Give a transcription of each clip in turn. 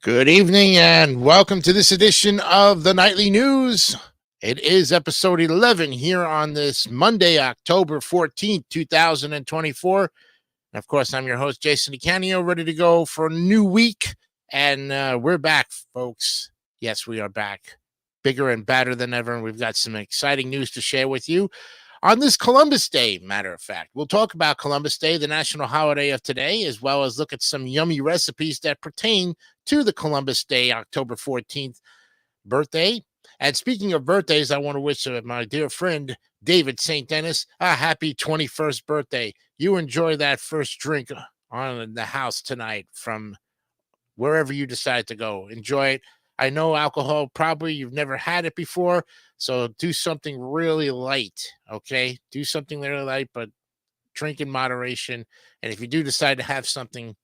Good evening and welcome to this edition of the Nightly News. It is episode 11 here on this Monday, October 14th, 2024. And of course, I'm your host, Jason DeCanio, ready to go for a new week. And we're back, folks. Yes, we are back. Bigger and badder than ever. And we've got some exciting news to share with you on this Columbus Day, matter of fact. We'll talk about Columbus Day, the national holiday of today, as well as look at some yummy recipes that pertain to the Columbus Day, October 14th birthday. And speaking of birthdays, I want to wish my dear friend David St. Dennis a happy 21st birthday. You enjoy that first drink on the house tonight from wherever you decide to go. Enjoy it. I know alcohol, probably you've never had it before, so do something really light, okay? Do something really light, but drink in moderation. And if you do decide to have something,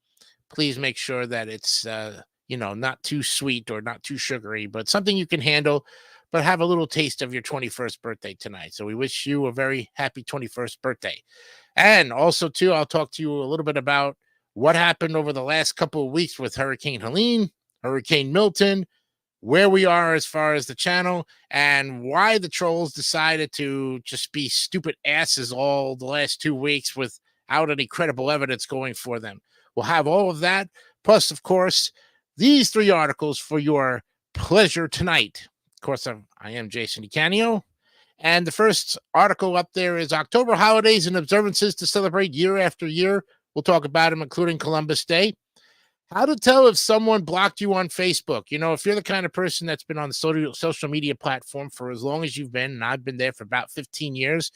please make sure that it's, not too sweet or not too sugary, but something you can handle, but have a little taste of your 21st birthday tonight. So we wish you a very happy 21st birthday. And also, too, I'll talk to you a little bit about what happened over the last couple of weeks with Hurricane Helene, Hurricane Milton, where we are as far as the channel, and why the trolls decided to just be stupid asses all the last 2 weeks without any credible evidence going for them. We'll have all of that, plus, of course, these 3 articles for your pleasure tonight. Of course, I am Jason DeCanio, and the first article up there is October holidays and observances to celebrate year after year. We'll talk about them, including Columbus Day. How to tell if someone blocked you on Facebook. You know, if you're the kind of person that's been on the social media platform for as long as you've been, and I've been there for about 15 years,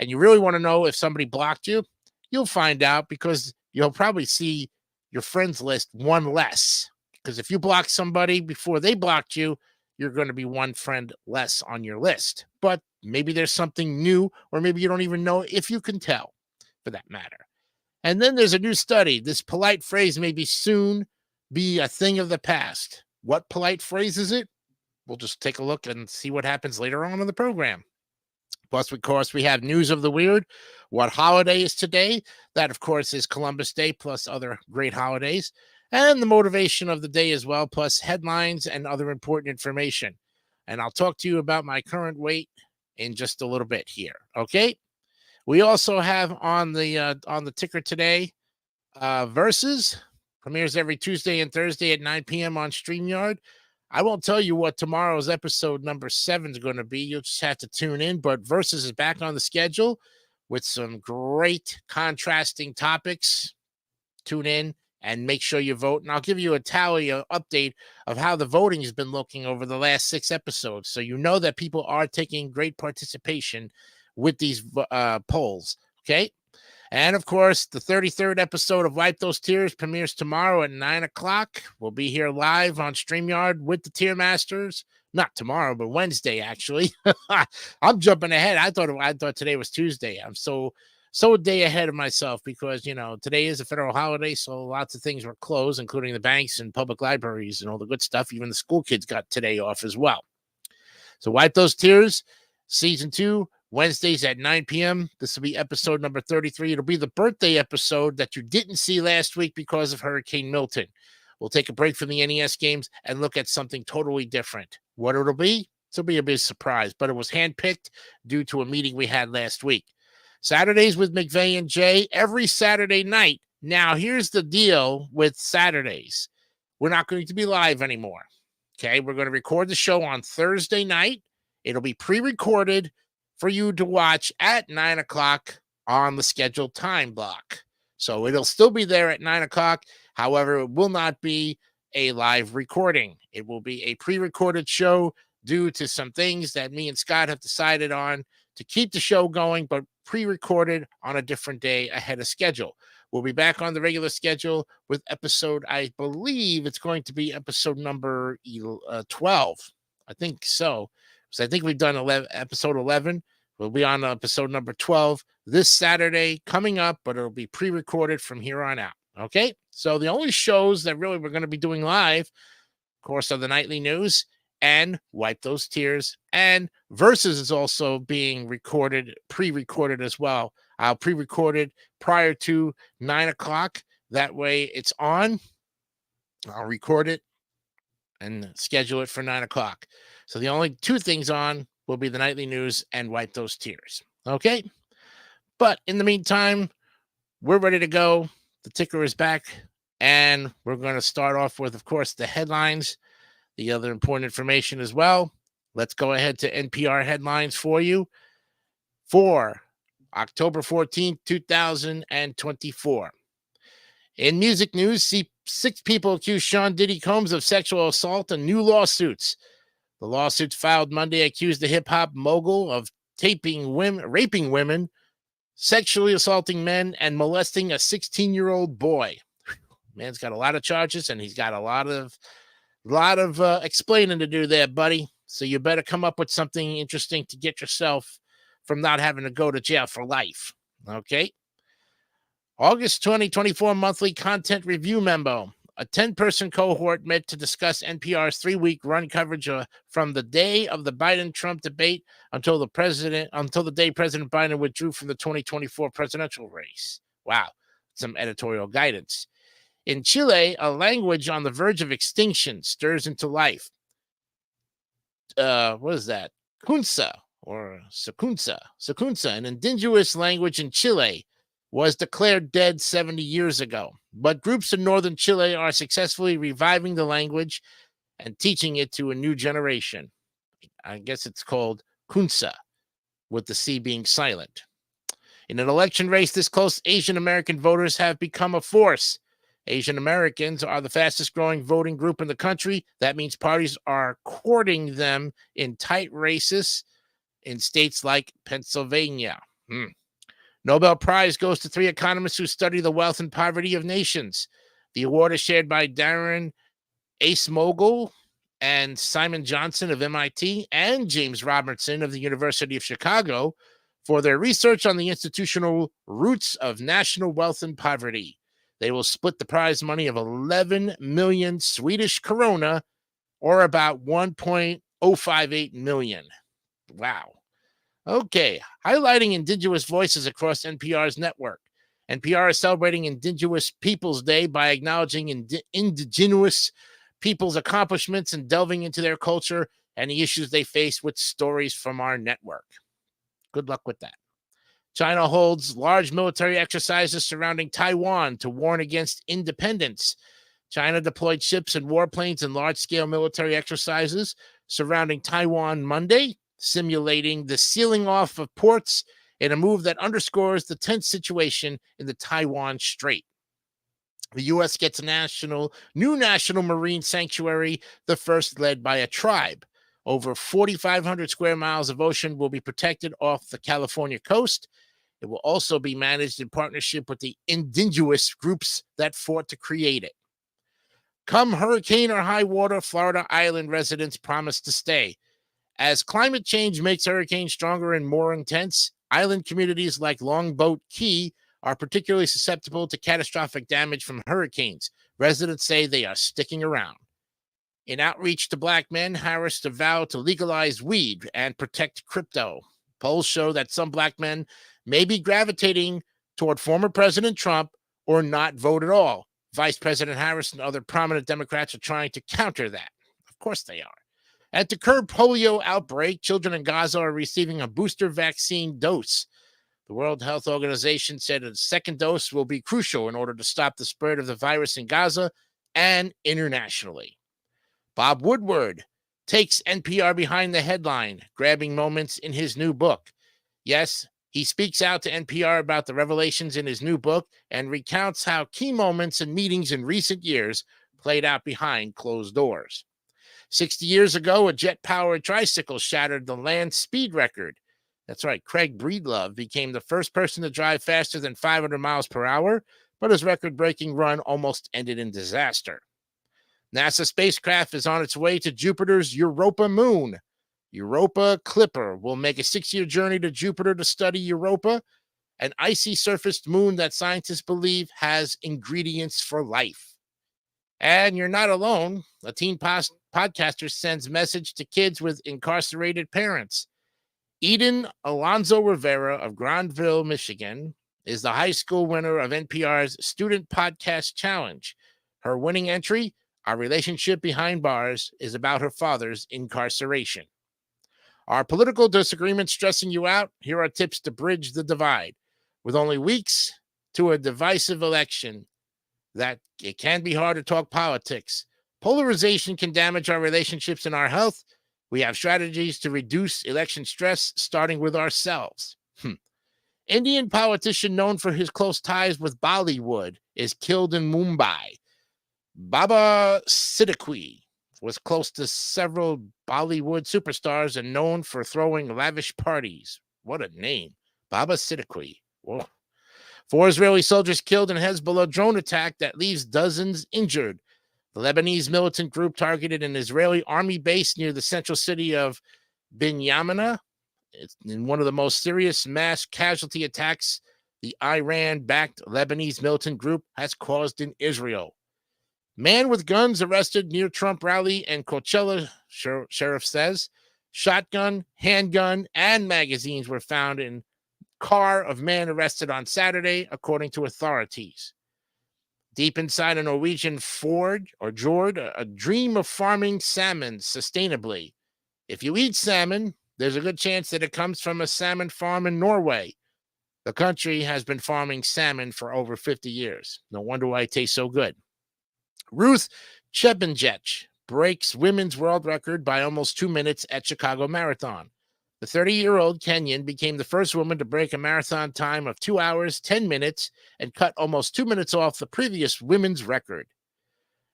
and you really want to know if somebody blocked you, you'll find out because you'll probably see your friends list one less. Because if you block somebody before they blocked you, you're going to be one friend less on your list. But maybe there's something new, or maybe you don't even know if you can tell, for that matter. And then there's a new study. This polite phrase may be soon be a thing of the past. What polite phrase is it? We'll just take a look and see what happens later on in the program. Plus, of course, we have news of the weird. What holiday is today? That, of course, is Columbus Day, plus other great holidays. And the motivation of the day as well, plus headlines and other important information. And I'll talk to you about my current weight in just a little bit here. Okay? We also have on the ticker today, Versus premieres every Tuesday and Thursday at 9 p.m. on StreamYard. I won't tell you what tomorrow's episode number 7 is going to be. You'll just have to tune in. But Versus is back on the schedule with some great contrasting topics. Tune in and make sure you vote. And I'll give you a update of how the voting has been looking over the last 6 episodes. So you know that people are taking great participation with these polls, okay? And, of course, the 33rd episode of Wipe Those Tears premieres tomorrow at 9 o'clock. We'll be here live on StreamYard with the Tier Masters. Not tomorrow, but Wednesday, actually. I'm jumping ahead. I thought today was Tuesday. I'm so a day ahead of myself because, today is a federal holiday, so lots of things were closed, including the banks and public libraries and all the good stuff. Even the school kids got today off as well. So Wipe Those Tears, Season 2, Wednesdays at 9 p.m. This will be episode number 33. It'll be the birthday episode that you didn't see last week because of Hurricane Milton. We'll take a break from the NES games and look at something totally different. What it'll be? It'll be a big surprise, but it was handpicked due to a meeting we had last week. Saturdays with Wjay and Wjay every Saturday night. Now, here's the deal with Saturdays. We're not going to be live anymore. Okay, we're going to record the show on Thursday night. It'll be pre-recorded for you to watch at 9 o'clock on the scheduled time block. So it'll still be there at 9 o'clock. However, it will not be a live recording. It will be a pre-recorded show due to some things that me and Scott have decided on to keep the show going, but pre-recorded on a different day ahead of schedule. We'll be back on the regular schedule with episode, I believe it's going to be episode number 12. I think so. So I think we've done episode 11. We'll be on episode number 12 this Saturday coming up, but it'll be pre-recorded from here on out. Okay? So the only shows that really we're going to be doing live, of course, are the Nightly News and Wipe Those Tears. And Versus is also being recorded, pre-recorded as well. I'll pre-record it prior to 9 o'clock. That way it's on. I'll record it and schedule it for 9 o'clock. So the only two things on will be the nightly news and Wipe Those Tears. Okay? But in the meantime, we're ready to go. The ticker is back, and we're going to start off with, of course, the headlines, the other important information as well. Let's go ahead to NPR headlines for you for October 14th, 2024. In music news, six people accuse Sean Diddy Combs of sexual assault in new lawsuits. The lawsuits filed Monday accused the hip-hop mogul of raping women, sexually assaulting men, and molesting a 16-year-old boy. Man's got a lot of charges, and he's got a lot of explaining to do there, buddy. So you better come up with something interesting to get yourself from not having to go to jail for life. Okay? August 2024 monthly content review memo. A 10-person cohort met to discuss NPR's 3-week run coverage from the day of the Biden-Trump debate until the day President Biden withdrew from the 2024 presidential race. Wow, some editorial guidance. In Chile, a language on the verge of extinction stirs into life. What is that? Kunsa or Secunsa, an indigenous language in Chile, was declared dead 70 years ago. But groups in northern Chile are successfully reviving the language and teaching it to a new generation. I guess it's called Kunsa, with the C being silent. In an election race this close, Asian American voters have become a force. Asian Americans are the fastest growing voting group in the country. That means parties are courting them in tight races in states like Pennsylvania. Nobel Prize goes to 3 economists who study the wealth and poverty of nations. The award is shared by Darren Acemoglu and Simon Johnson of MIT and James Robertson of the University of Chicago for their research on the institutional roots of national wealth and poverty. They will split the prize money of 11 million Swedish krona, or about 1.058 million. Wow. Okay, highlighting Indigenous voices across NPR's network. NPR is celebrating Indigenous Peoples Day by acknowledging Indigenous people's accomplishments and delving into their culture and the issues they face with stories from our network. Good luck with that. China holds large military exercises surrounding Taiwan to warn against independence. China deployed ships and warplanes in large-scale military exercises surrounding Taiwan Monday, simulating the sealing off of ports in a move that underscores the tense situation in the Taiwan Strait. The U.S. gets a new national marine sanctuary, the first led by a tribe. Over 4,500 square miles of ocean will be protected off the California coast. It will also be managed in partnership with the indigenous groups that fought to create it. Come hurricane or high water, Florida Island residents promise to stay. As climate change makes hurricanes stronger and more intense, island communities like Longboat Key are particularly susceptible to catastrophic damage from hurricanes. Residents say they are sticking around. In outreach to Black men, Harris vowed to legalize weed and protect crypto. Polls show that some Black men may be gravitating toward former President Trump or not vote at all. Vice President Harris and other prominent Democrats are trying to counter that. Of course they are. And to curb polio outbreak, children in Gaza are receiving a booster vaccine dose. The World Health Organization said a second dose will be crucial in order to stop the spread of the virus in Gaza and internationally. Bob Woodward takes NPR behind the headline, grabbing moments in his new book. Yes, he speaks out to NPR about the revelations in his new book and recounts how key moments and meetings in recent years played out behind closed doors. 60 years ago, a jet-powered tricycle shattered the land speed record. That's right, Craig Breedlove became the first person to drive faster than 500 miles per hour, but his record-breaking run almost ended in disaster. NASA spacecraft is on its way to Jupiter's Europa moon. Europa Clipper will make a 6-year journey to Jupiter to study Europa, an icy surfaced moon that scientists believe has ingredients for life. And you're not alone. A teen podcaster sends message to kids with incarcerated parents. Eden Alonzo Rivera of Grandville, Michigan, is the high school winner of NPR's Student Podcast Challenge. Her winning entry, Our relationship behind bars is about her father's incarceration. Are political disagreements stressing you out? Here are tips to bridge the divide. With only weeks to a divisive election, that it can be hard to talk politics. Polarization can damage our relationships and our health. We have strategies to reduce election stress, starting with ourselves. Indian politician known for his close ties with Bollywood is killed in Mumbai. Baba Siddiqui was close to several Bollywood superstars and known for throwing lavish parties. What a name. Baba Siddiqui. Whoa. 4 Israeli soldiers killed in Hezbollah drone attack that leaves dozens injured. The Lebanese militant group targeted an Israeli army base near the central city of Binyamina. It's in one of the most serious mass casualty attacks the Iran-backed Lebanese militant group has caused in Israel. Man with guns arrested near Trump rally and Coachella, sheriff says. Shotgun, handgun, and magazines were found in car of man arrested on Saturday, according to authorities. Deep inside a Norwegian fjord, a dream of farming salmon sustainably. If you eat salmon, there's a good chance that it comes from a salmon farm in Norway. The country has been farming salmon for over 50 years. No wonder why it tastes so good. Ruth Chebenjech breaks women's world record by almost 2 minutes at Chicago Marathon. The 30-year-old Kenyan became the first woman to break a marathon time of 2 hours, 10 minutes, and cut almost 2 minutes off the previous women's record.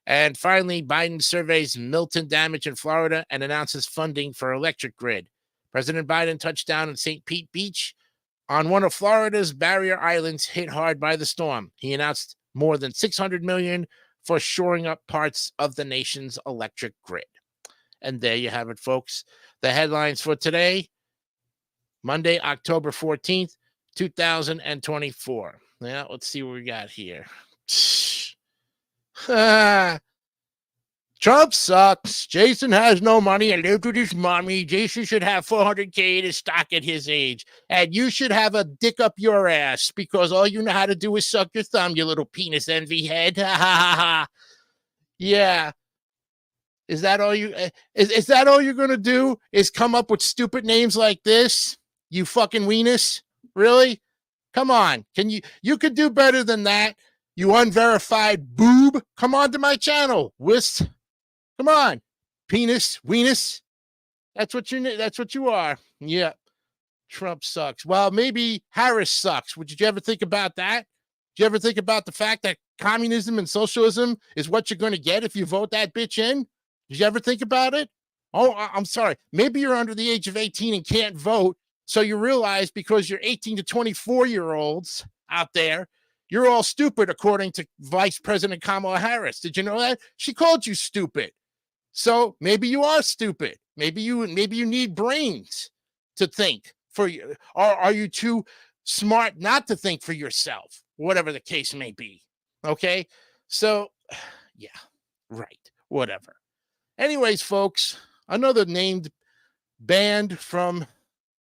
And finally, Biden surveys Milton damage in Florida and announces funding for electric grid. President Biden touched down in St. Pete Beach on one of Florida's barrier islands hit hard by the storm. He announced more than $600 million for shoring up parts of the nation's electric grid. And there you have it, folks. The headlines for today, Monday, October 14th, 2024. Now, let's see what we got here. Trump sucks. Jason has no money and lived with his mommy. Jason should have $400K in his stock at his age. And you should have a dick up your ass because all you know how to do is suck your thumb, you little penis envy head. Yeah. Is that all you is that all you're gonna do? Is come up with stupid names like this? You fucking weenus? Really? Come on. You could do better than that, you unverified boob. Come on to my channel. Come on. Penis, weenus. That's what you are. Yeah. Trump sucks. Well, maybe Harris sucks. Did you ever think about that? Did you ever think about the fact that communism and socialism is what you're going to get if you vote that bitch in? Did you ever think about it? Oh, I'm sorry. Maybe you're under the age of 18 and can't vote. So you realize because you're 18 to 24-year-olds out there, you're all stupid, according to Vice President Kamala Harris. Did you know that? She called you stupid. So maybe you are stupid. Maybe you need brains to think for you. Or are you too smart not to think for yourself? Whatever the case may be. Okay? So, yeah, right. Whatever. Anyways, folks, another named banned from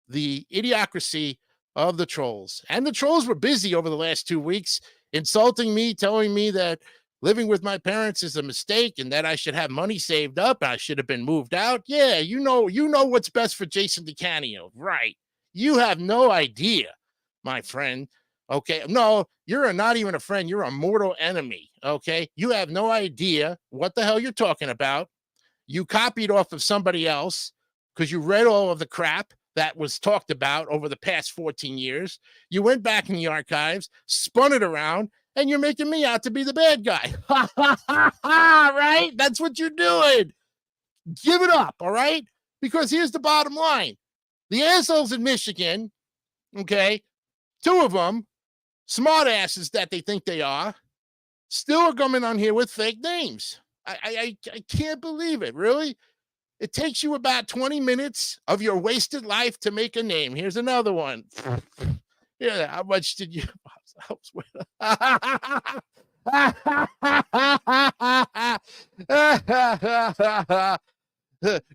the idiocracy of the trolls. And the trolls were busy over the last 2 weeks, insulting me, telling me that living with my parents is a mistake and that I should have money saved up. I should have been moved out. Yeah, you know what's best for Jason DeCanio, right? You have no idea, my friend. Okay, no, you're not even a friend. You're a mortal enemy. Okay, you have no idea what the hell you're talking about. You copied off of somebody else because you read all of the crap that was talked about over the past 14 years. You went back in the archives, spun it around, and you're making me out to be the bad guy. Right? That's what you're doing. Give it up, all right? Because here's the bottom line. The assholes in Michigan, okay, 2 of them, smart asses that they think they are, still are coming on here with fake names. I can't believe it, really. It takes you about 20 minutes of your wasted life to make a name. Here's another one. Yeah, how much did you...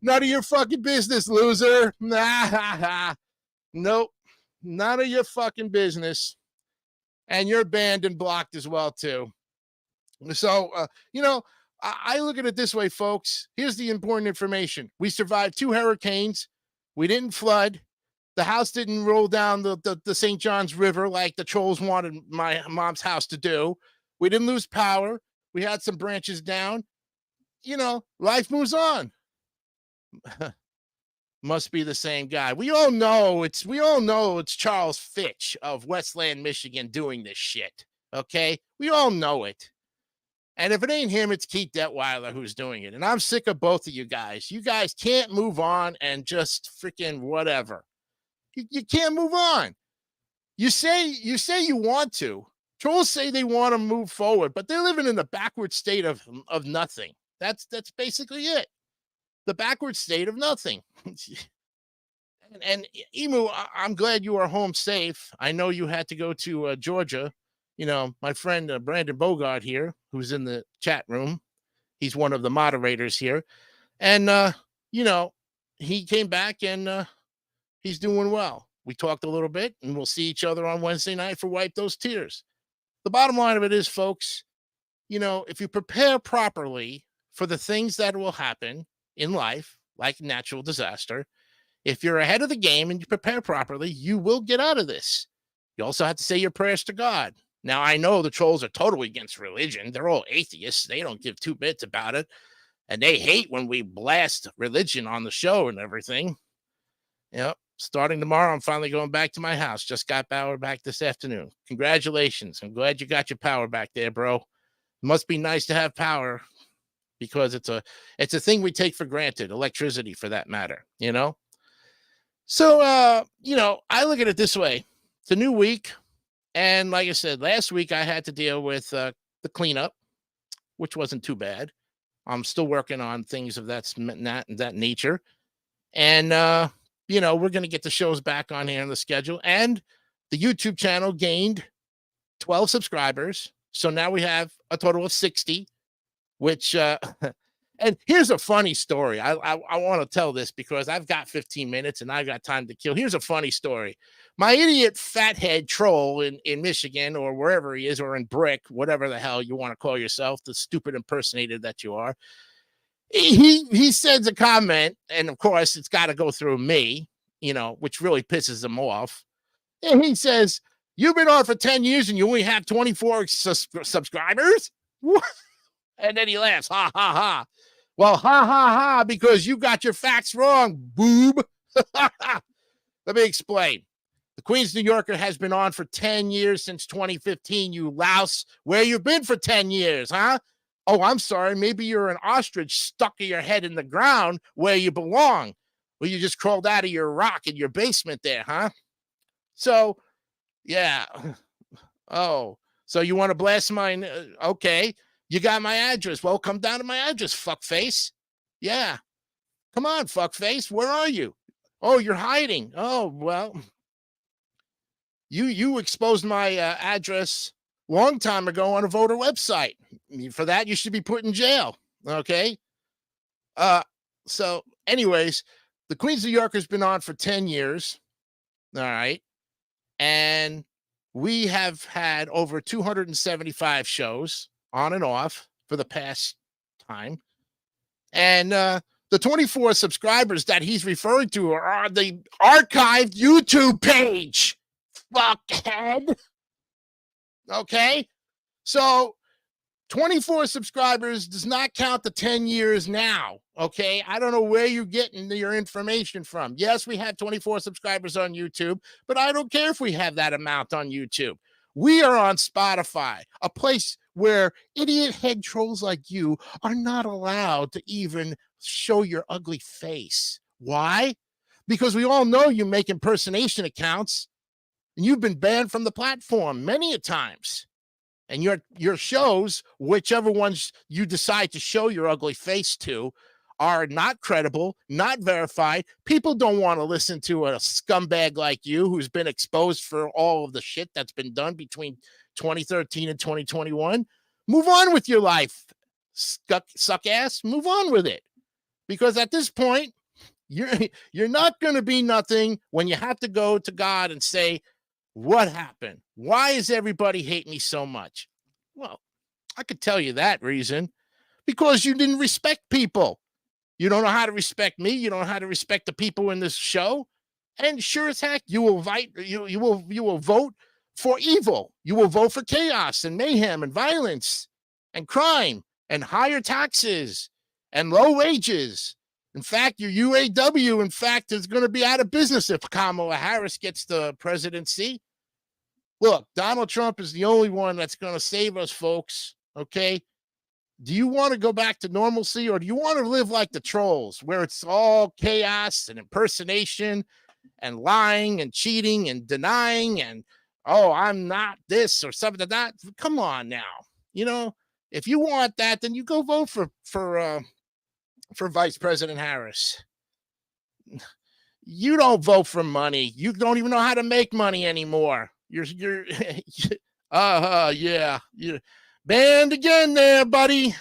None of your fucking business, loser. Nope. None of your fucking business. And you're banned and blocked as well, too. So, I look at it this way, folks. Here's the important information. We survived 2 hurricanes. We didn't flood. The house didn't roll down the St. John's River like the trolls wanted my mom's house to do. We didn't lose power. We had some branches down. Life moves on. Must be the same guy. We all know it's Charles Fitch of Westland, Michigan doing this shit. Okay? We all know it. And if it ain't him, it's Keith Detweiler who's doing it. And I'm sick of both of you guys. You guys can't move on and just freaking whatever. You can't move on. You say you want to. Trolls say they want to move forward, but they're living in the backward state of nothing. That's basically it. The backward state of nothing. and Emu, I'm glad you are home safe. I know you had to go to Georgia. My friend Brandon Bogart here, who's in the chat room, he's one of the moderators here. And, he came back and he's doing well. We talked a little bit, and we'll see each other on Wednesday night for Wipe Those Tears. The bottom line of it is, folks, if you prepare properly for the things that will happen in life, like natural disaster, if you're ahead of the game and you prepare properly, you will get out of this. You also have to say your prayers to God. Now, I know the trolls are totally against religion. They're all atheists. They don't give 2 bits about it. And they hate when we blast religion on the show and everything. Starting tomorrow, I'm finally going back to my house. Just got power back this afternoon. Congratulations. I'm glad you got your power back there, bro. It must be nice to have power because it's a thing we take for granted, electricity for that matter, So, I look at it this way. It's a new week. And like I said, last week I had to deal with the cleanup, which wasn't too bad. I'm still working on things of that nature. And, we're going to get the shows back on here on the schedule. And the YouTube channel gained 12 subscribers. So now we have a total of 60, which, and here's a funny story. I want to tell this because I've got 15 minutes and I've got time to kill. Here's a funny story. My idiot fathead troll in Michigan or wherever he is, or in Brick, whatever the hell you want to call yourself, the stupid impersonator that you are. He sends a comment, and of course it's got to go through me, which really pisses him off. And he says, "You've been on for 10 years and you only have 24 subscribers?" And then he laughs, ha, ha, ha. Well, ha, ha, ha, because you got your facts wrong, boob. Let me explain. The Queens New Yorker has been on for 10 years since 2015, you louse. Where you been for 10 years, huh? Oh, I'm sorry. Maybe you're an ostrich stuck your head in the ground where you belong. Well, you just crawled out of your rock in your basement there, huh? So, yeah. Oh, so you want to blast mine? Okay. You got my address. Well, come down to my address, fuckface. Yeah. Come on, fuckface. Where are you? Oh, you're hiding. Oh, well, you exposed my address long time ago on a voter website. For that, you should be put in jail. Okay. So anyways, the Queens New Yorker's been on for 10 years. All right. And we have had over 275 shows on and off for the past time. And the 24 subscribers that he's referring to are on the archived YouTube page. Fuckhead. Okay. So 24 subscribers does not count the 10 years now. Okay. I don't know where you're getting your information from. Yes, we have 24 subscribers on YouTube, but I don't care if we have that amount on YouTube. We are on Spotify, a place where idiot head trolls like you are not allowed to even show your ugly face. Why? Because we all know you make impersonation accounts and you've been banned from the platform many a times. And your shows, whichever ones you decide to show your ugly face to, are not credible, not verified. People don't want to listen to a scumbag like you who's been exposed for all of the shit that's been done between 2013 and 2021. Move on with your life, suck ass. Move on with it. Because at this point, you're not going to be nothing when you have to go to God and say, what happened? Why does everybody hate me so much? Well, I could tell you that reason, because you didn't respect people. You don't know how to respect me. You don't know how to respect the people in this show. And sure as heck, you will vote for evil. You will vote for chaos and mayhem and violence and crime and higher taxes and low wages. In fact, your UAW, in fact, is going to be out of business if Kamala Harris gets the presidency. Look, Donald Trump is the only one that's going to save us, folks. Okay? Do you want to go back to normalcy, or do you want to live like the trolls where it's all chaos and impersonation and lying and cheating and denying and, oh, I'm not this or something like that? Come on now. You know, if you want that, then you go vote for Vice President Harris. You don't vote for money. You don't even know how to make money anymore. You're yeah. You're banned again there, buddy.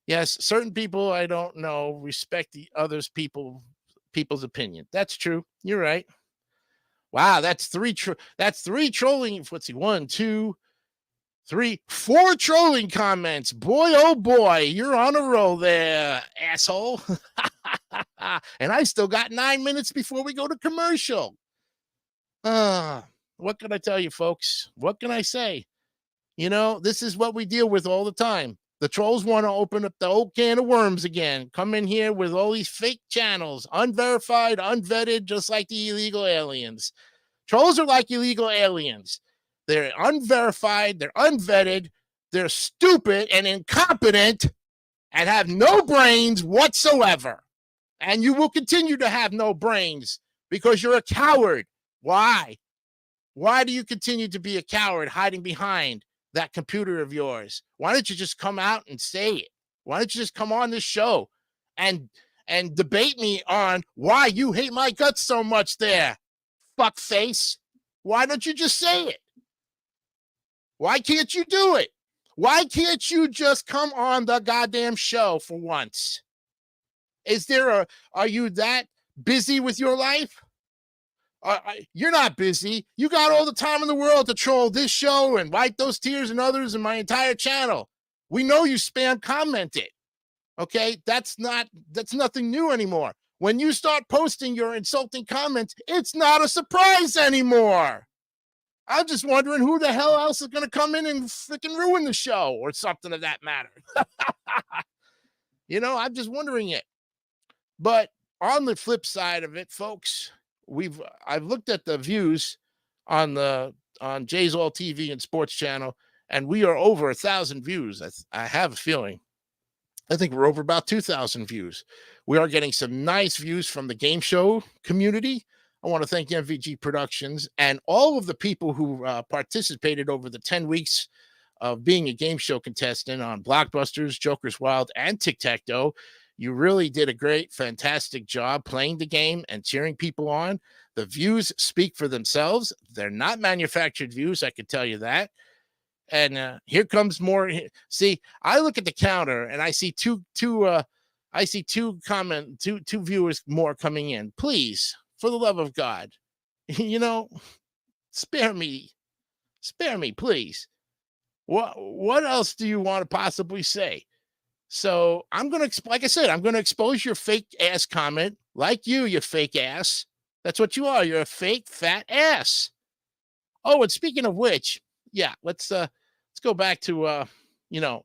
Yes, certain people I don't know respect the others people's opinion. That's true. You're right. Wow, that's three trolling. Let's see, 1, 2, 3, 4 trolling comments. Boy, oh boy, you're on a roll there, asshole. And I still got 9 minutes before we go to commercial. What can I tell you, folks? What can I say? You know, this is what we deal with all the time. The trolls want to open up the old can of worms again. Come in here with all these fake channels, unverified, unvetted, just like the illegal aliens. Trolls are like illegal aliens. They're unverified, they're unvetted, they're stupid and incompetent and have no brains whatsoever. And you will continue to have no brains because you're a coward. Why? Why do you continue to be a coward hiding behind that computer of yours? Why don't you just come out and say it? Why don't you just come on this show and debate me on why you hate my guts so much there, fuckface? Why don't you just say it? Why can't you do it? Why can't you just come on the goddamn show for once? Are you that busy with your life? You're not busy. You got all the time in the world to troll this show and wipe those tears and others and my entire channel. We know you spam commented. Okay, that's nothing new anymore. When you start posting your insulting comments, it's not a surprise anymore. I'm just wondering who the hell else is going to come in and freaking ruin the show or something of that matter. You know, I'm just wondering it. But on the flip side of it, folks, I've looked at the views on Wjay's All TV and Sports Channel, and we are over 1,000 views. I have a feeling. I think we're over about 2,000 views. We are getting some nice views from the game show community. I want to thank MVG Productions and all of the people who participated over the 10 weeks of being a game show contestant on Blockbusters, Joker's Wild, and Tic-Tac-Toe. You really did a great, fantastic job playing the game and cheering people on. The views speak for themselves. They're not manufactured views, I can tell you that. And here comes more. See, I look at the counter and I see two viewers more coming in. Please, for the love of God, you know, spare me, please. What else do you want to possibly say? So I'm going to, like I said, I'm going to expose your fake ass comment like you fake ass. That's what you are. You're a fake fat ass. Oh, and speaking of which, yeah, let's go back to,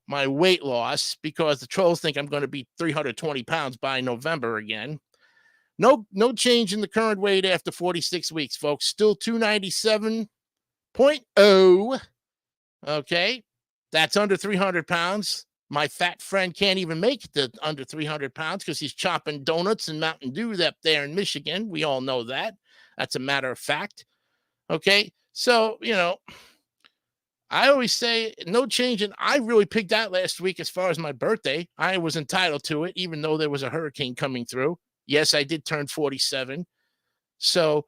my weight loss, because the trolls think I'm going to be 320 pounds by November again. No change in the current weight after 46 weeks, folks. Still 297.0. Okay. That's under 300 pounds. My fat friend can't even make it to under 300 pounds because he's chopping donuts and Mountain Dew up there in Michigan. We all know that. That's a matter of fact. Okay. So, I always say no change. And I really picked out last week as far as my birthday. I was entitled to it, even though there was a hurricane coming through. Yes, I did turn 47. So,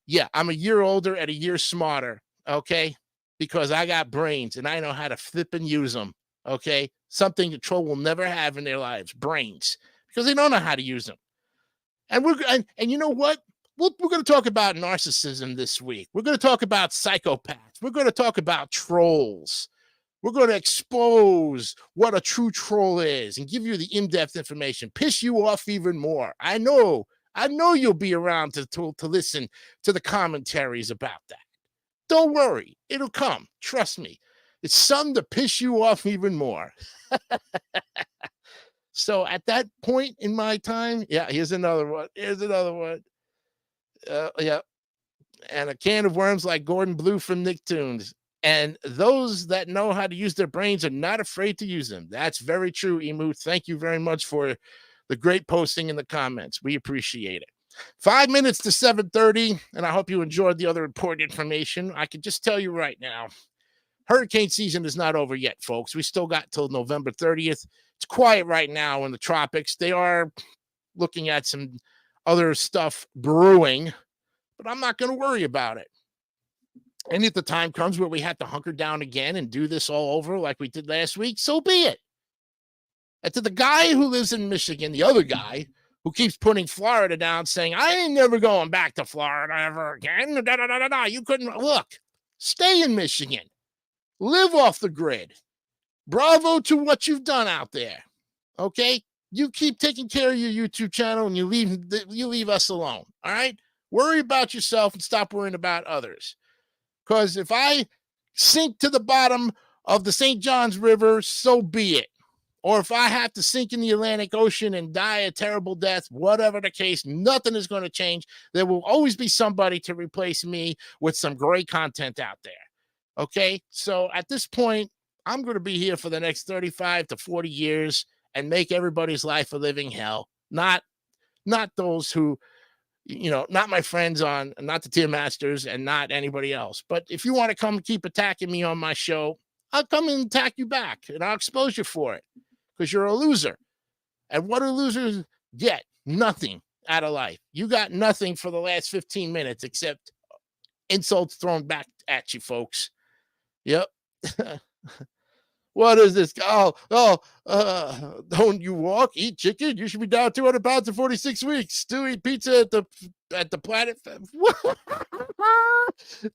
yeah, I'm a year older and a year smarter. Okay. Because I got brains and I know how to flip and use them. Okay. Something the troll will never have in their lives, brains, because they don't know how to use them. And and you know what? We're going to talk about narcissism this week. We're going to talk about psychopaths. We're going to talk about trolls. We're going to expose what a true troll is and give you the in-depth information, piss you off even more. I know you'll be around to listen to the commentaries about that. Don't worry, it'll come. Trust me. It's something to piss you off even more. So at that point in my time, here's another one. Yeah. And a can of worms like Gordon Blue from Nicktoons. And those that know how to use their brains are not afraid to use them. That's very true, Emu. Thank you very much for the great posting in the comments. We appreciate it. 5 minutes to 7:30, and I hope you enjoyed the other important information. I can just tell you right now, hurricane season is not over yet, folks. We still got till November 30th. It's quiet right now in the tropics. They are looking at some other stuff brewing, but I'm not going to worry about it. And if the time comes where we have to hunker down again and do this all over like we did last week, so be it. And to the guy who lives in Michigan, the other guy who keeps putting Florida down, saying, I ain't never going back to Florida ever again. You couldn't. Look, stay in Michigan. Live off the grid. Bravo to what you've done out there. Okay? You keep taking care of your YouTube channel and you leave us alone. All right? Worry about yourself and stop worrying about others. Because if I sink to the bottom of the St. Johns River, so be it. Or if I have to sink in the Atlantic Ocean and die a terrible death, whatever the case, nothing is going to change. There will always be somebody to replace me with some great content out there. Okay? So at this point, I'm going to be here for the next 35 to 40 years and make everybody's life a living hell. Not those who, not my friends not the Tier Masters and not anybody else. But if you want to come keep attacking me on my show, I'll come and attack you back and I'll expose you for it. Because you're a loser. And what do losers get? Nothing out of life. You got nothing for the last 15 minutes except insults thrown back at you, folks. Yep. What is this? Don't you walk, eat chicken? You should be down 200 pounds in 46 weeks. Still eat pizza at the Planet.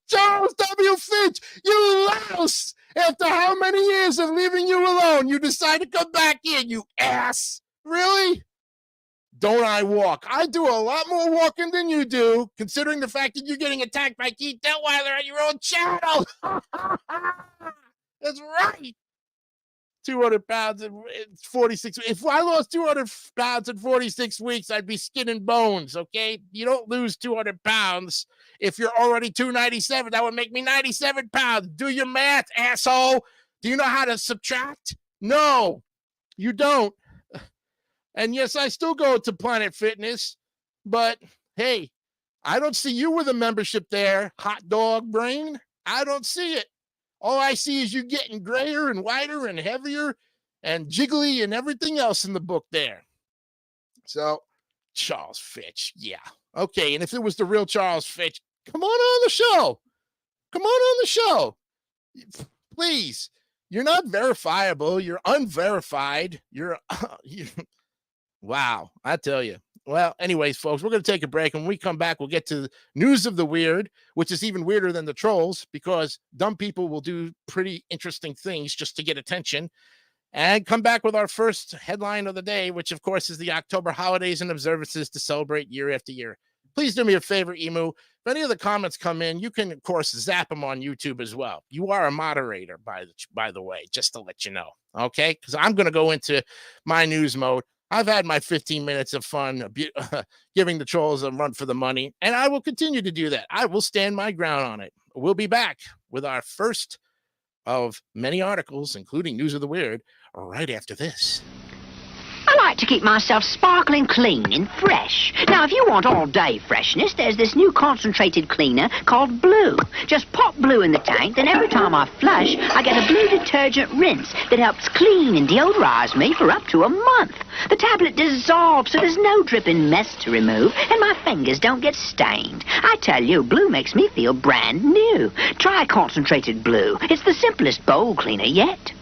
Charles W. Finch, you louse! After how many years of leaving you alone, you decide to come back in, you ass. Really? Don't I walk? I do a lot more walking than you do, considering the fact that you're getting attacked by Keith Detweiler on your own channel. That's right. 200 pounds in 46. If I lost 200 pounds in 46 weeks, I'd be skin and bones, okay? You don't lose 200 pounds if you're already 297. That would make me 97 pounds. Do your math, asshole. Do you know how to subtract? No, you don't. And yes, I still go to Planet Fitness, but hey, I don't see you with a membership there, hot dog brain. I don't see it. All I see is you getting grayer and whiter and heavier and jiggly and everything else in the book there. So, Charles Fitch, yeah. Okay, and if it was the real Charles Fitch, come on the show. Come on the show. Please. You're not verifiable. You're unverified. Wow, I tell you. Well, anyways, folks, we're going to take a break. And when we come back, we'll get to news of the weird, which is even weirder than the trolls because dumb people will do pretty interesting things just to get attention. And come back with our first headline of the day, which, of course, is the October holidays and observances to celebrate year after year. Please do me a favor, Emu. If any of the comments come in, you can, of course, zap them on YouTube as well. You are a moderator, by the way, just to let you know. Okay? Because I'm going to go into my news mode. I've had my 15 minutes of fun giving the trolls a run for the money, and I will continue to do that. I will stand my ground on it. We'll be back with our first of many articles, including News of the Weird, right after this. I like to keep myself sparkling clean and fresh. Now, if you want all-day freshness, there's this new concentrated cleaner called Blue. Just pop Blue in the tank, then every time I flush, I get a Blue detergent rinse that helps clean and deodorize me for up to a month. The tablet dissolves, so there's no dripping mess to remove, and my fingers don't get stained. I tell you, Blue makes me feel brand new. Try concentrated Blue. It's the simplest bowl cleaner yet.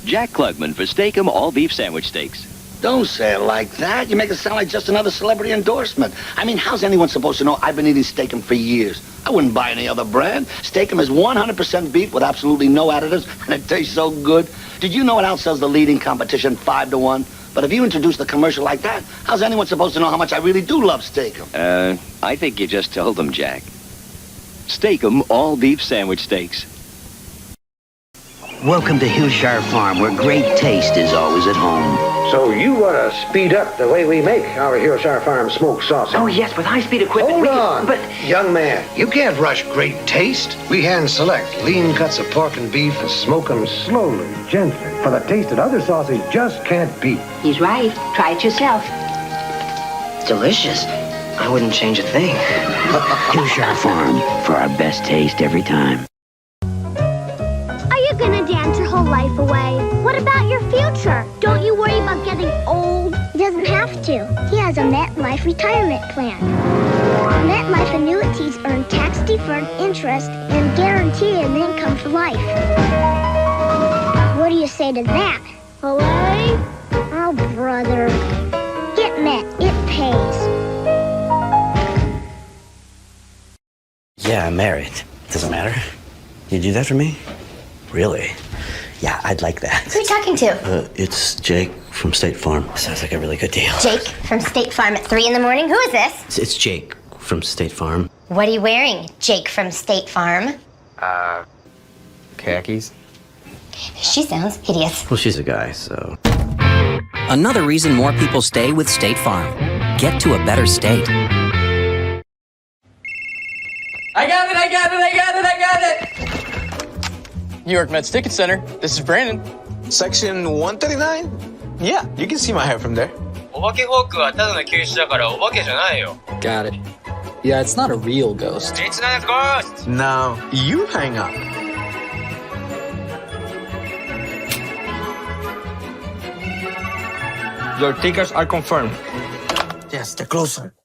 Jack Klugman for Steak-'em all-beef sandwich steaks. Don't say it like that. You make it sound like just another celebrity endorsement. I mean, how's anyone supposed to know I've been eating Steak-umm for years? I wouldn't buy any other brand. Steak-umm is 100% beef with absolutely no additives, and it tastes so good. Did you know it outsells the leading competition 5-1? But if you introduce the commercial like that, how's anyone supposed to know how much I really do love Steak-umm? I think you just told them, Jack. Steak-umm all beef sandwich steaks. Welcome to Hillshire Farm, where great taste is always at home. So you want to speed up the way we make our Hillshire Farm smoked sausage? Oh, yes, with high-speed equipment. Hold on, But young man. You can't rush great taste. We hand-select lean cuts of pork and beef and smoke them slowly, gently, for the taste that other sausage just can't beat. He's right. Try it yourself. delicious. I wouldn't change a thing. Hillshire Farm, for our best taste every time. Are you gonna dance your whole life away? What about your future? Don't you worry about getting old? He doesn't have to. He has a MetLife retirement plan. MetLife annuities earn tax-deferred interest and guarantee an income for life. What do you say to that? Away? Oh, brother. Get Met. It pays. Yeah, I'm married. Doesn't matter. You do that for me? Really? Yeah, I'd like that. Who are you talking to? It's Jake from State Farm. Sounds like a really good deal. Jake from State Farm at 3 in the morning? Who is this? It's Jake from State Farm. What are you wearing, Jake from State Farm? Khakis. She sounds hideous. Well, she's a guy, so... Another reason more people stay with State Farm. Get to a better state. I got it! New York Mets Ticket Center. This is Brandon. Section 139? Yeah, you can see my hair from there. Got it. Yeah, it's not a real ghost. It's not a ghost! Now, you hang up. Your tickets are confirmed. Yes, they're closer.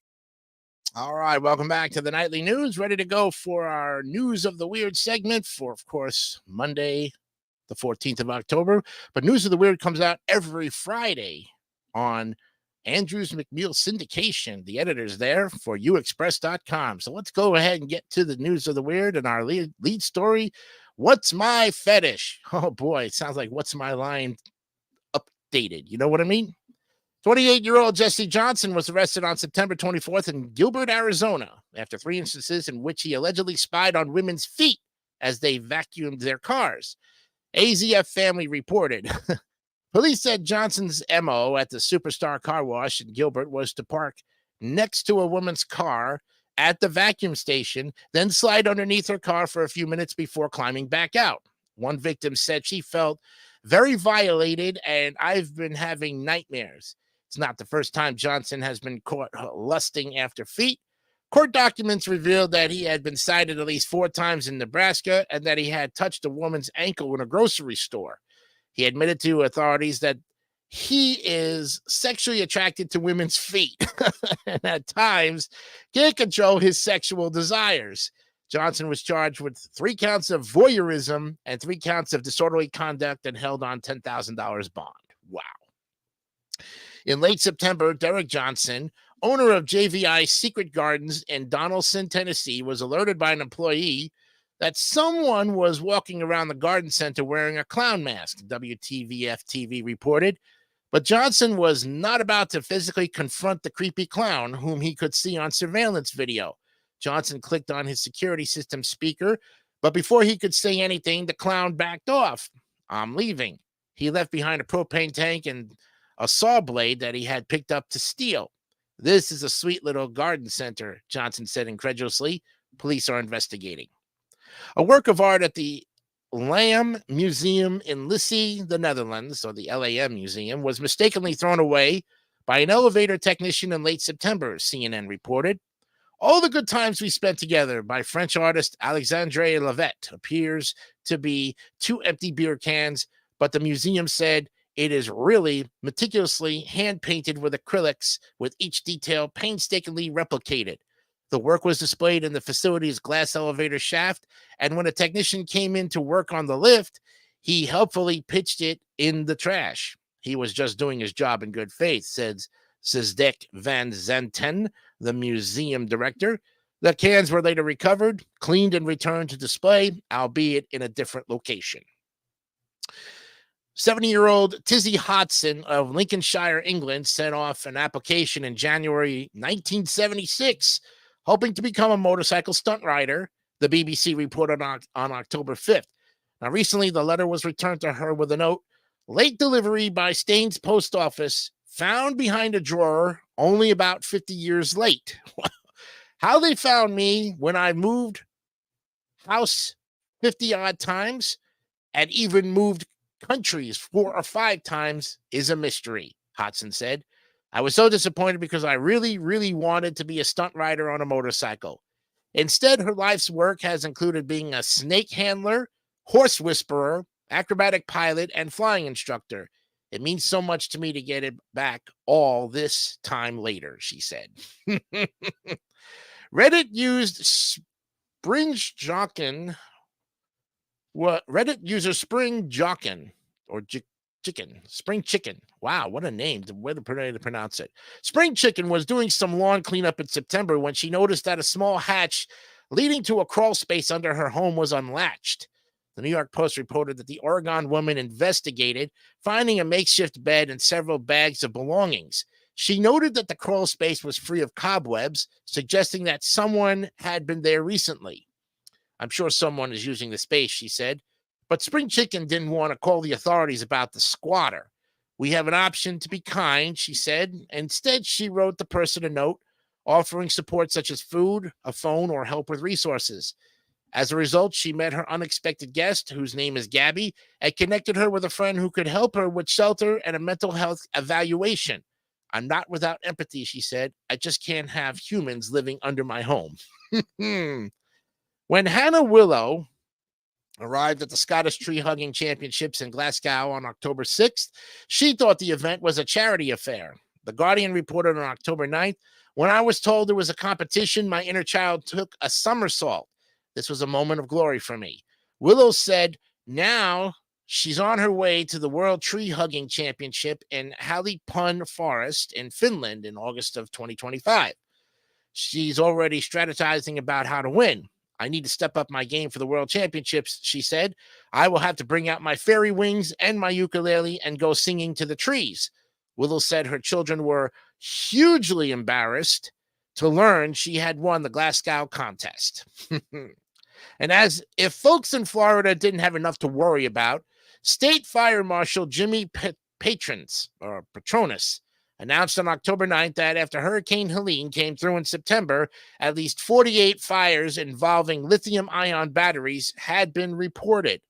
All right, welcome back to the Nightly News. Ready to go for our News of the Weird segment for, of course, Monday, the 14th of October. But News of the Weird comes out every Friday on Andrews McNeil Syndication. The editor's there for uexpress.com. So let's go ahead and get to the News of the Weird and our lead story. What's my fetish? Oh, boy, it sounds like What's My Line updated. You know what I mean? 28-year-old Jesse Johnson was arrested on September 24th in Gilbert, Arizona, after 3 instances in which he allegedly spied on women's feet as they vacuumed their cars. AZF family reported. Police said Johnson's MO at the Superstar Car Wash in Gilbert was to park next to a woman's car at the vacuum station, then slide underneath her car for a few minutes before climbing back out. One victim said she felt very violated and I've been having nightmares. It's not the first time Johnson has been caught lusting after feet. Court documents revealed that he had been cited at least 4 times in Nebraska and that he had touched a woman's ankle in a grocery store. He admitted to authorities that he is sexually attracted to women's feet and at times can't control his sexual desires. Johnson was charged with 3 counts of voyeurism and 3 counts of disorderly conduct and held on $10,000 bond. Wow. In late September, Derek Johnson, owner of JVI Secret Gardens in Donaldson, Tennessee, was alerted by an employee that someone was walking around the garden center wearing a clown mask, WTVF-TV reported. But Johnson was not about to physically confront the creepy clown, whom he could see on surveillance video. Johnson clicked on his security system speaker, but before he could say anything, the clown backed off. I'm leaving. He left behind a propane tank and a saw blade that he had picked up to steal. This is a sweet little garden center, Johnson said incredulously. Police are investigating. A work of art at the Lam Museum in Lisse, the Netherlands, or the LAM Museum, was mistakenly thrown away by an elevator technician in late September, CNN reported. All the good times we spent together by French artist Alexandre Levet appears to be 2 empty beer cans, but the museum said it is really meticulously hand-painted with acrylics, with each detail painstakingly replicated. The work was displayed in the facility's glass elevator shaft, and when a technician came in to work on the lift, he helpfully pitched it in the trash. He was just doing his job in good faith, said Zizek van Zanten, the museum director. The cans were later recovered, cleaned, and returned to display, albeit in a different location. 70-year-old Tizzy Hodson of Lincolnshire, England, sent off an application in January 1976, hoping to become a motorcycle stunt rider, the BBC reported on October 5th. Now, recently, the letter was returned to her with a note, late delivery by Staines Post Office, found behind a drawer only about 50 years late. How they found me when I moved house 50-odd times and even moved countries 4 or 5 times is a mystery, Hodson said. I was so disappointed because I really, really wanted to be a stunt rider on a motorcycle. Instead, her life's work has included being a snake handler, horse whisperer, acrobatic pilot, and flying instructor. It means so much to me to get it back all this time later, she said. Reddit used Spring Chicken. Reddit user Spring Chicken or Spring Chicken. Wow, what a name. The way to pronounce it. Spring Chicken was doing some lawn cleanup in September when she noticed that a small hatch leading to a crawl space under her home was unlatched. The New York Post reported that the Oregon woman investigated, finding a makeshift bed and several bags of belongings. She noted that the crawl space was free of cobwebs, suggesting that someone had been there recently. I'm sure someone is using the space, she said. But Spring Chicken didn't want to call the authorities about the squatter. We have an option to be kind, she said. Instead, she wrote the person a note, offering support such as food, a phone, or help with resources. As a result, she met her unexpected guest, whose name is Gabby, and connected her with a friend who could help her with shelter and a mental health evaluation. I'm not without empathy, she said. I just can't have humans living under my home. When Hannah Willow arrived at the Scottish Tree Hugging Championships in Glasgow on October 6th, she thought the event was a charity affair. The Guardian reported on October 9th, when I was told there was a competition, my inner child took a somersault. This was a moment of glory for me. Willow said now she's on her way to the World Tree Hugging Championship in Halipun Forest in Finland in August of 2025. She's already strategizing about how to win. I need to step up my game for the World Championships, she said. I will have to bring out my fairy wings and my ukulele and go singing to the trees. Willow said her children were hugely embarrassed to learn she had won the Glasgow contest. And as if folks in Florida didn't have enough to worry about, State Fire Marshal Jimmy Patronus announced on October 9th that after Hurricane Helene came through in September, at least 48 fires involving lithium-ion batteries had been reported,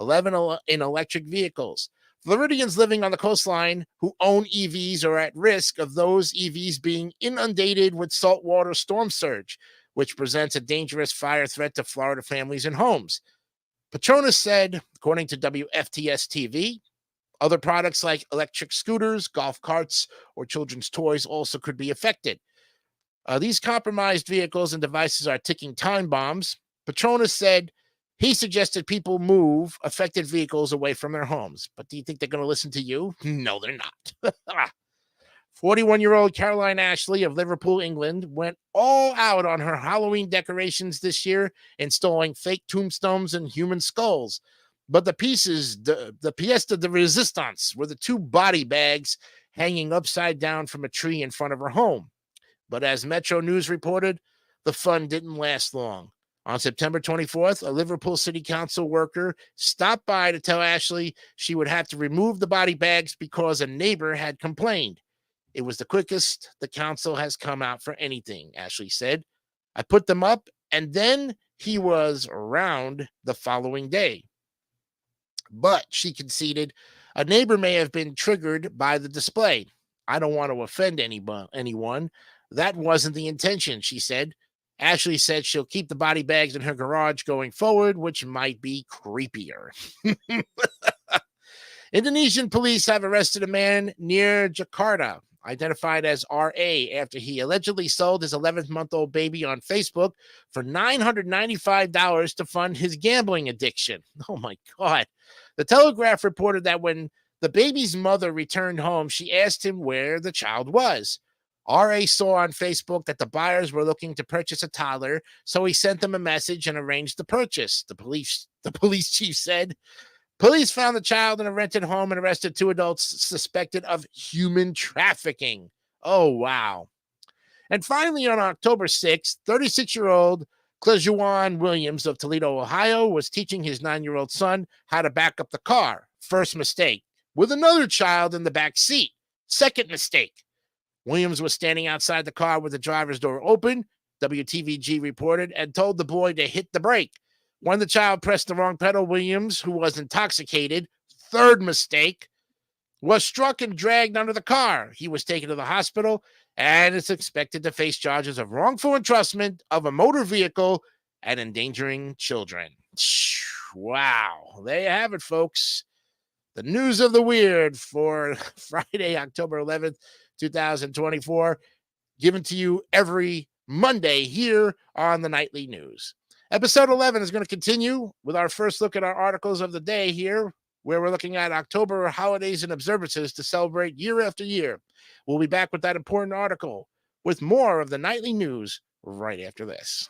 11 in electric vehicles. Floridians living on the coastline who own EVs are at risk of those EVs being inundated with saltwater storm surge, which presents a dangerous fire threat to Florida families and homes. Patronus said, according to WFTS-TV, other products like electric scooters, golf carts, or children's toys also could be affected. These compromised vehicles and devices are ticking time bombs. Patronus said he suggested people move affected vehicles away from their homes. But do you think they're going to listen to you? No, they're not. 41-year-old Caroline Ashley of Liverpool, England, went all out on her Halloween decorations this year, installing fake tombstones and human skulls. But the piece de resistance were the 2 body bags hanging upside down from a tree in front of her home. But as Metro News reported, the fun didn't last long. On September 24th, a Liverpool City Council worker stopped by to tell Ashley she would have to remove the body bags because a neighbor had complained. It was the quickest the council has come out for anything, Ashley said. I put them up, and then he was around the following day. But, she conceded, a neighbor may have been triggered by the display. I don't want to offend anyone. That wasn't the intention, she said. Ashley said she'll keep the body bags in her garage going forward, which might be creepier. Indonesian police have arrested a man near Jakarta, identified as R.A., after he allegedly sold his 11-month-old baby on Facebook for $995 to fund his gambling addiction. Oh, my God. The Telegraph reported that when the baby's mother returned home, she asked him where the child was. R.A. saw on Facebook that the buyers were looking to purchase a toddler, so he sent them a message and arranged the purchase. The police chief said, police found the child in a rented home and arrested 2 adults suspected of human trafficking. Oh, wow. And finally, on October 6th, 36-year-old Clejuan Williams of Toledo, Ohio, was teaching his 9-year-old son how to back up the car. First mistake. With another child in the back seat. Second mistake. Williams was standing outside the car with the driver's door open, WTVG reported, and told the boy to hit the brake. When the child pressed the wrong pedal, Williams, who was intoxicated, third mistake, was struck and dragged under the car. He was taken to the hospital and is expected to face charges of wrongful entrustment of a motor vehicle and endangering children. Wow. There you have it, folks. The news of the weird for Friday, October 11th, 2024, given to you every Monday here on the Nightly News. Episode 11 is going to continue with our first look at our articles of the day here, where we're looking at October holidays and observances to celebrate year after year. We'll be back with that important article with more of the Nightly News right after this.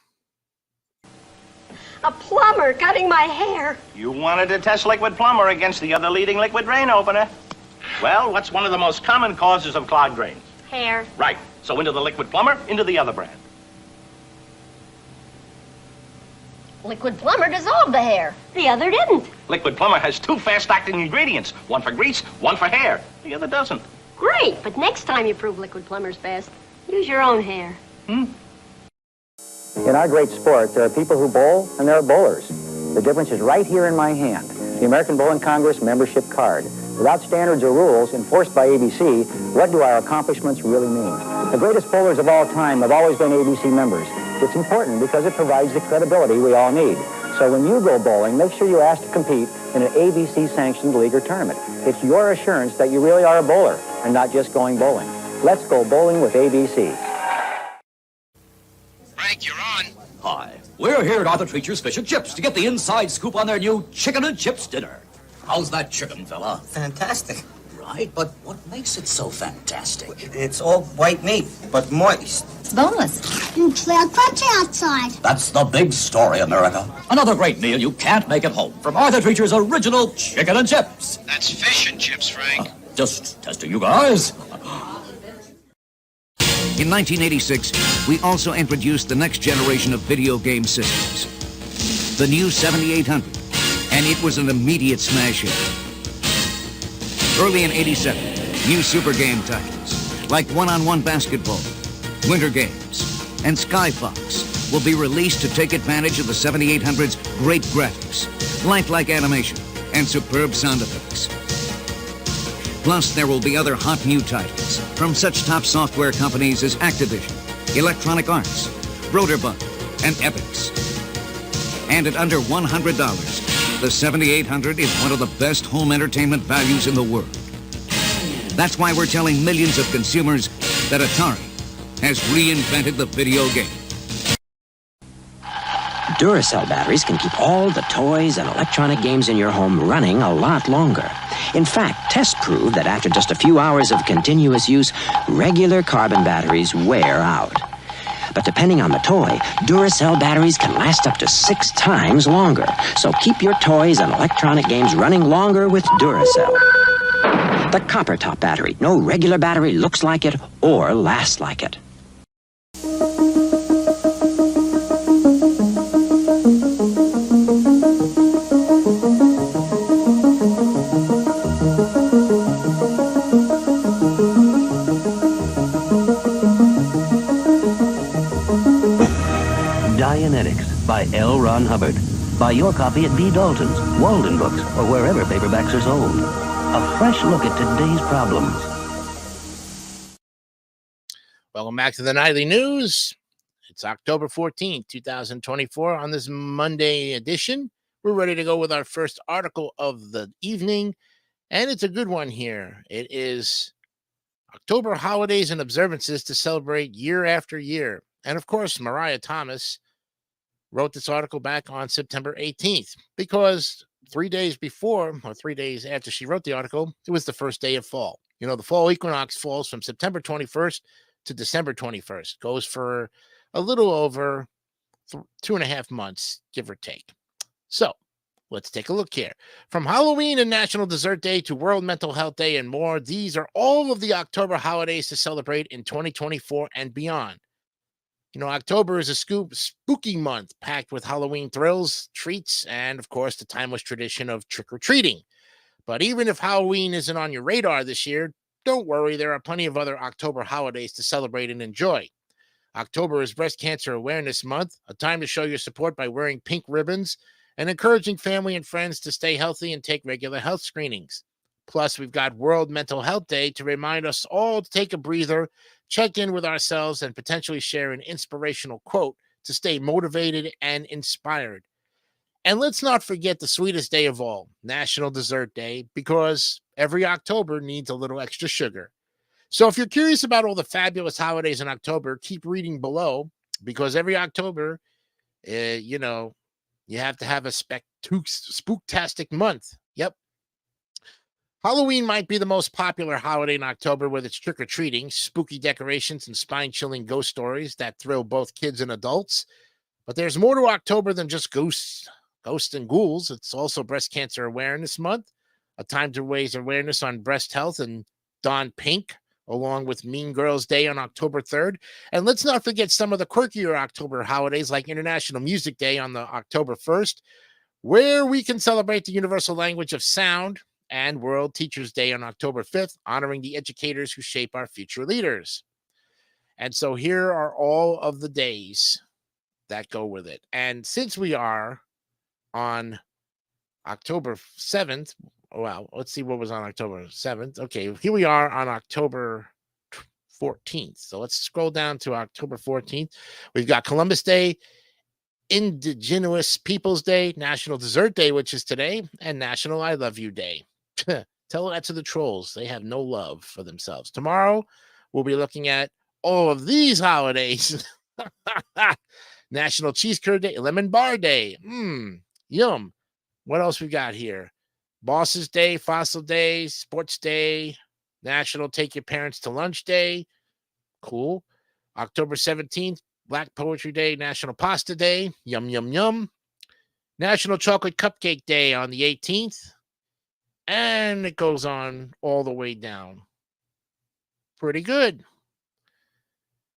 A plumber cutting my hair. You wanted to test liquid plumber against the other leading liquid drain opener. Well, what's one of the most common causes of clogged drains? Hair. Right. So into the liquid plumber, into the other brand. Liquid plumber dissolved the hair. The other didn't. Liquid plumber has 2 fast-acting ingredients. One for grease, one for hair. The other doesn't. Great, but next time you prove liquid plumber's fast, use your own hair. In our great sport, there are people who bowl and there are bowlers. The difference is right here in my hand. The American Bowling Congress membership card. Without standards or rules enforced by ABC, what do our accomplishments really mean? The greatest bowlers of all time have always been ABC members. It's important because it provides the credibility we all need. So when you go bowling, make sure you ask to compete in an ABC-sanctioned league or tournament. It's your assurance that you really are a bowler and not just going bowling. Let's go bowling with ABC. Frank, you're on. Hi. We're here at Arthur Treacher's Fish and Chips to get the inside scoop on their new chicken and chips dinner. How's that chicken, fella? Fantastic. Right, but what makes it so fantastic? It's all white meat, but moist. It's boneless. You play crunchy outside. That's the big story, America. Another great meal you can't make at home from Arthur Treacher's original chicken and chips. That's fish and chips, Frank. Just testing you guys. In 1986, we also introduced the next generation of video game systems, the new 7800, and it was an immediate smash hit. Early in 87, new super game titles like one-on-one basketball, Winter Games, and Skyfox will be released to take advantage of the 7800's great graphics, lifelike animation, and superb sound effects. Plus, there will be other hot new titles from such top software companies as Activision, Electronic Arts, Broderbund, and Epix. And at under $100, the 7800 is one of the best home entertainment values in the world. That's why we're telling millions of consumers that Atari has reinvented the video game. Duracell batteries can keep all the toys and electronic games in your home running a lot longer. In fact, tests prove that after just a few hours of continuous use, regular carbon batteries wear out. But depending on the toy, Duracell batteries can last up to 6 times longer. So keep your toys and electronic games running longer with Duracell. The copper top battery. No regular battery looks like it or lasts like it. Dianetics by L. Ron Hubbard. Buy your copy at B. Dalton's, Walden Books, or wherever paperbacks are sold. A fresh look at today's problems. Welcome back to the Nightly News. It's October 14th, 2024. On this Monday edition, we're ready to go with our first article of the evening, and it's a good one here. It is October holidays and observances to celebrate year after year. And of course, Mariah Thomas wrote this article back on September 18th because 3 days before, or 3 days after she wrote the article, it was the first day of fall. You know, the fall equinox falls from September 21st to December 21st. Goes for a little over 2.5 months, give or take. So let's take a look here. From Halloween and National Dessert Day to World Mental Health Day and more, these are all of the October holidays to celebrate in 2024 and beyond. You know, October is a spooky month packed with Halloween thrills, treats, and, of course, the timeless tradition of trick-or-treating. But even if Halloween isn't on your radar this year, don't worry, there are plenty of other October holidays to celebrate and enjoy. October is Breast Cancer Awareness Month, a time to show your support by wearing pink ribbons and encouraging family and friends to stay healthy and take regular health screenings. Plus, we've got World Mental Health Day to remind us all to take a breather, check in with ourselves, and potentially share an inspirational quote to stay motivated and inspired. And let's not forget the sweetest day of all, National Dessert Day, because every October needs a little extra sugar. So if you're curious about all the fabulous holidays in October, keep reading below, because every October, you have to have a spooktastic month. Yep. Halloween might be the most popular holiday in October with its trick-or-treating, spooky decorations, and spine-chilling ghost stories that thrill both kids and adults. But there's more to October than just ghosts and ghouls. It's also Breast Cancer Awareness Month, a time to raise awareness on breast health and don pink, along with Mean Girls Day on October 3rd. And let's not forget some of the quirkier October holidays like International Music Day on the October 1st, where we can celebrate the universal language of sound, and World Teachers Day on October 5th, honoring the educators who shape our future leaders. And so here are all of the days that go with it. And since we are on October 7th, well, let's see what was on October 7th. Okay, here we are on October 14th. So let's scroll down to October 14th. We've got Columbus Day, Indigenous Peoples Day, National Dessert Day, which is today, and National I Love You Day. Tell that to the trolls. They have no love for themselves. Tomorrow, we'll be looking at all of these holidays. National Cheese Curd Day, Lemon Bar Day. Yum. What else we got here? Bosses Day, Fossil Day, Sports Day, National Take Your Parents to Lunch Day. Cool. October 17th, Black Poetry Day, National Pasta Day. Yum, yum, yum. National Chocolate Cupcake Day on the 18th. And it goes on all the way down. Pretty good.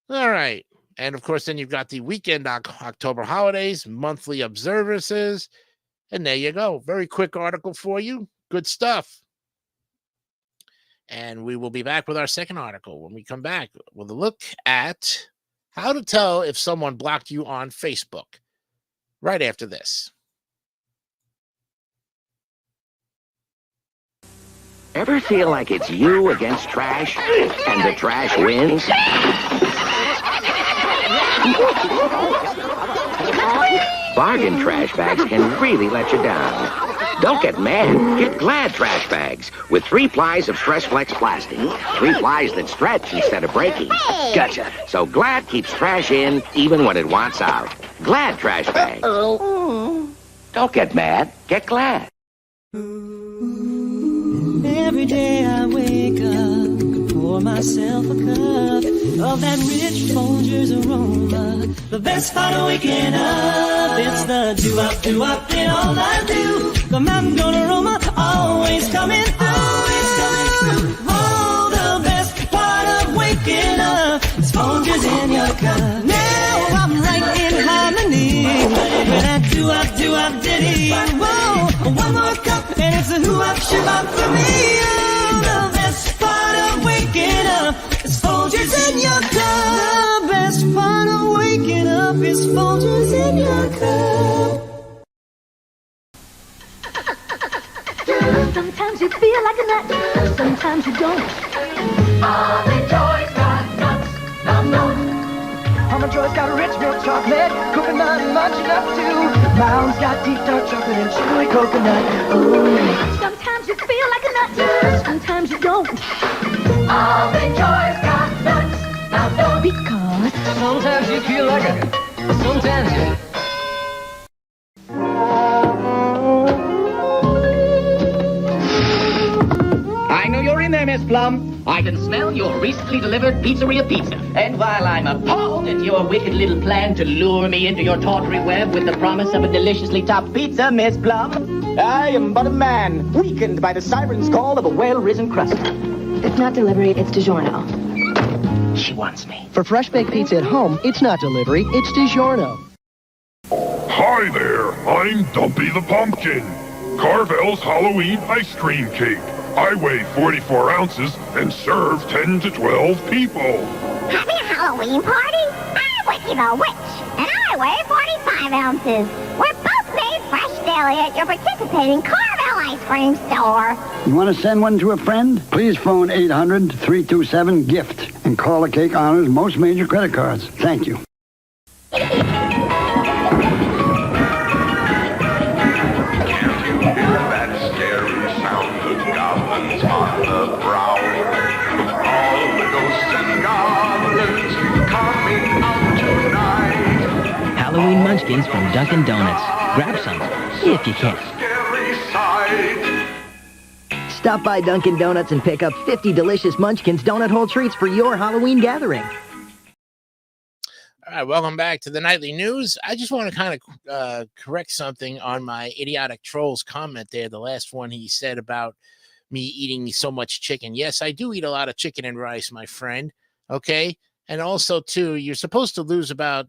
All right. And, of course, then you've got the weekend October holidays, monthly observances. And there you go. Very quick article for you. Good stuff. And we will be back with our second article when we come back with a look at how to tell if someone blocked you on Facebook. Right after this. Ever feel like it's you against trash, and the trash wins? Bargain trash bags can really let you down. Don't get mad. Get Glad trash bags with 3 plies of Stress Flex plastic. 3 plies that stretch instead of breaking. Gotcha. So Glad keeps trash in even when it wants out. Glad trash bags. Don't get mad. Get Glad. Every day I wake up, pour myself a cup of that rich Folgers aroma. The best part of waking up, it's the do-up in all I do. The mountain goat aroma, always coming through. Oh, the best part of waking up is Folgers in your cup. Now I'm right in harmony with that do-up ditty. Whoa, one more cup and it's a who-up shoo-up for me. Oh, the best part of waking up is Folgers in your cup. The best part of waking up is Folgers in your cup. Sometimes you feel like a nut, sometimes you don't. Almond Joy's got nuts, nom nom. Almond Joy's got rich milk chocolate, coconut and much enough too. Mounds got deep dark chocolate and chewy coconut. Ooh. Sometimes you feel like a nut, sometimes you don't. Almond Joy's got nuts, nom nom. Because sometimes you feel like a nut, sometimes you. Miss Plum. I can smell your recently delivered pizzeria pizza. And while I'm appalled at your wicked little plan to lure me into your tawdry web with the promise of a deliciously topped pizza, Miss Plum, I am but a man, weakened by the siren's call of a well-risen crust. It's not delivery, it's DiGiorno. She wants me. For fresh baked pizza at home, it's not delivery, it's DiGiorno. Hi there, I'm Dumpy the Pumpkin. Carvel's Halloween ice cream cake. I weigh 44 ounces and serve 10 to 12 people. Having a Halloween party? I'm Wiki the Witch, and I weigh 45 ounces. We're both made fresh daily at your participating Carvel ice cream store. You want to send one to a friend? Please phone 800-327-GIFT and call the Cake Honors most major credit cards. Thank you. On the prowl, all the ghosts and goblins coming out tonight. Halloween munchkins from Dunkin' Donuts. Grab some, if you can. Scary sight. Stop by Dunkin' Donuts and pick up 50 delicious Munchkins donut hole treats for your Halloween gathering. All right, welcome back to the Nightly News. I just want to kind of correct something on my idiotic trolls comment there. The last one he said about me eating so much chicken. Yes, I do eat a lot of chicken and rice, my friend. Okay. And also too, you're supposed to lose about,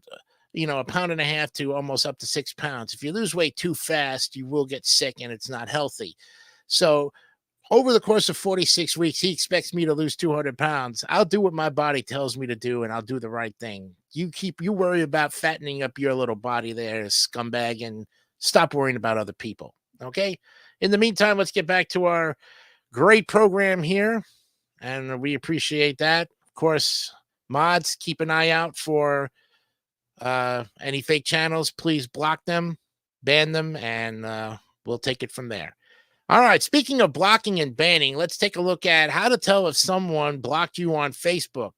a pound and a half to almost up to 6 pounds. If you lose weight too fast, you will get sick and it's not healthy. So over the course of 46 weeks, he expects me to lose 200 pounds. I'll do what my body tells me to do, and I'll do the right thing. You worry about fattening up your little body there, scumbag, and stop worrying about other people. Okay. In the meantime, let's get back to our great program here, and we appreciate that. Of course, mods, keep an eye out for any fake channels. Please block them, ban them, and we'll take it from there. All right, speaking of blocking and banning, let's take a look at how to tell if someone blocked you on Facebook.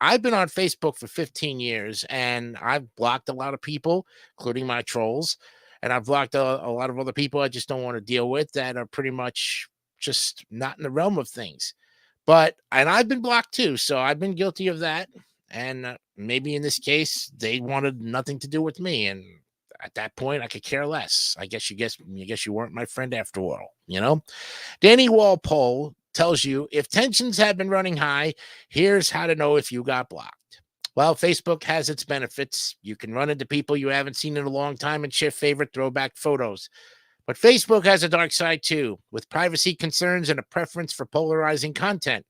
I've been on Facebook for 15 years, and I've blocked a lot of people, including my trolls, and I've blocked a lot of other people I just don't want to deal with that are pretty much just not in the realm of things. And I've been blocked too, so I've been guilty of that. And maybe in this case, they wanted nothing to do with me, and at that point, I could care less. I guess you weren't my friend after all. Danny Walpole tells you if tensions have been running high, here's how to know if you got blocked. Well, Facebook has its benefits. You can run into people you haven't seen in a long time and share favorite throwback photos. But Facebook has a dark side too, with privacy concerns and a preference for polarizing content.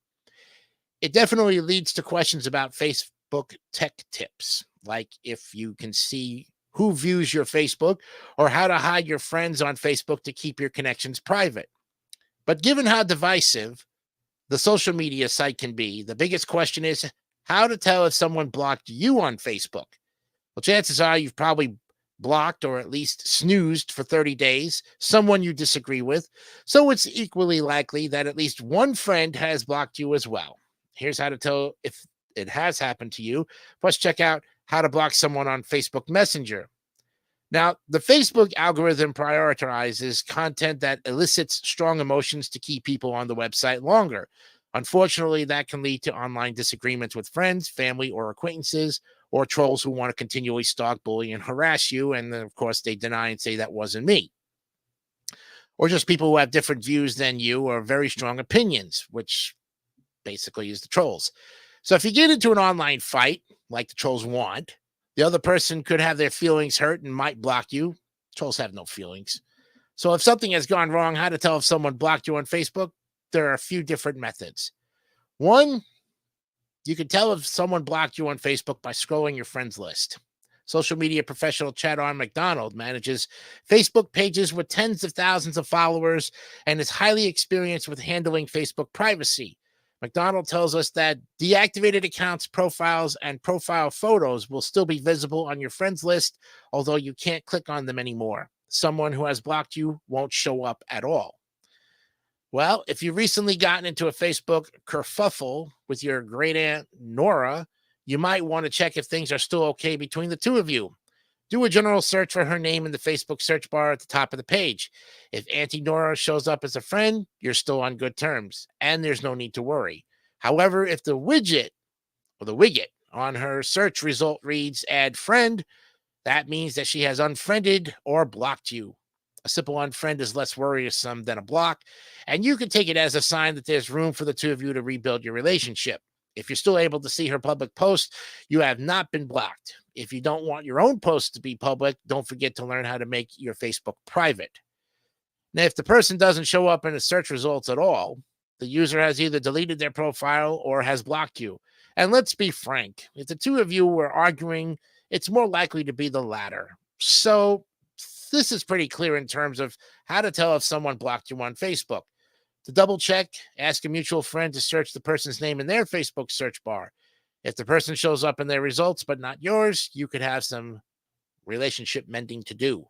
It definitely leads to questions about Facebook tech tips, like if you can see who views your Facebook or how to hide your friends on Facebook to keep your connections private. But given how divisive the social media site can be, the biggest question is how to tell if someone blocked you on Facebook. Well, chances are you've probably blocked or at least snoozed for 30 days, someone you disagree with. So it's equally likely that at least one friend has blocked you as well. Here's how to tell if it has happened to you. First, check out how to block someone on Facebook Messenger. Now, the Facebook algorithm prioritizes content that elicits strong emotions to keep people on the website longer. Unfortunately, that can lead to online disagreements with friends, family, or acquaintances, or trolls who want to continually stalk, bully, and harass you. And then, of course, they deny and say that wasn't me. Or just people who have different views than you or very strong opinions, which basically is the trolls. So if you get into an online fight, like the trolls want, the other person could have their feelings hurt and might block you. Trolls have no feelings. So if something has gone wrong, how to tell if someone blocked you on Facebook? There are a few different methods. One, you can tell if someone blocked you on Facebook by scrolling your friends list. Social media professional Chad R. McDonald manages Facebook pages with tens of thousands of followers and is highly experienced with handling Facebook privacy. McDonald tells us that deactivated accounts, profiles, and profile photos will still be visible on your friends list, although you can't click on them anymore. Someone who has blocked you won't show up at all. Well, if you've recently gotten into a Facebook kerfuffle with your great aunt Nora, you might want to check if things are still okay between the two of you. Do a general search for her name in the Facebook search bar at the top of the page. If Auntie Nora shows up as a friend, you're still on good terms, and there's no need to worry. However, if the widget on her search result reads add friend, that means that she has unfriended or blocked you. A simple unfriend is less worrisome than a block, and you can take it as a sign that there's room for the two of you to rebuild your relationship. If you're still able to see her public posts, you have not been blocked. If you don't want your own posts to be public, don't forget to learn how to make your Facebook private. Now, if the person doesn't show up in the search results at all, the user has either deleted their profile or has blocked you. And let's be frank, if the two of you were arguing, it's more likely to be the latter. So this is pretty clear in terms of how to tell if someone blocked you on Facebook. To double check, ask a mutual friend to search the person's name in their Facebook search bar. If the person shows up in their results but not yours, you could have some relationship mending to do.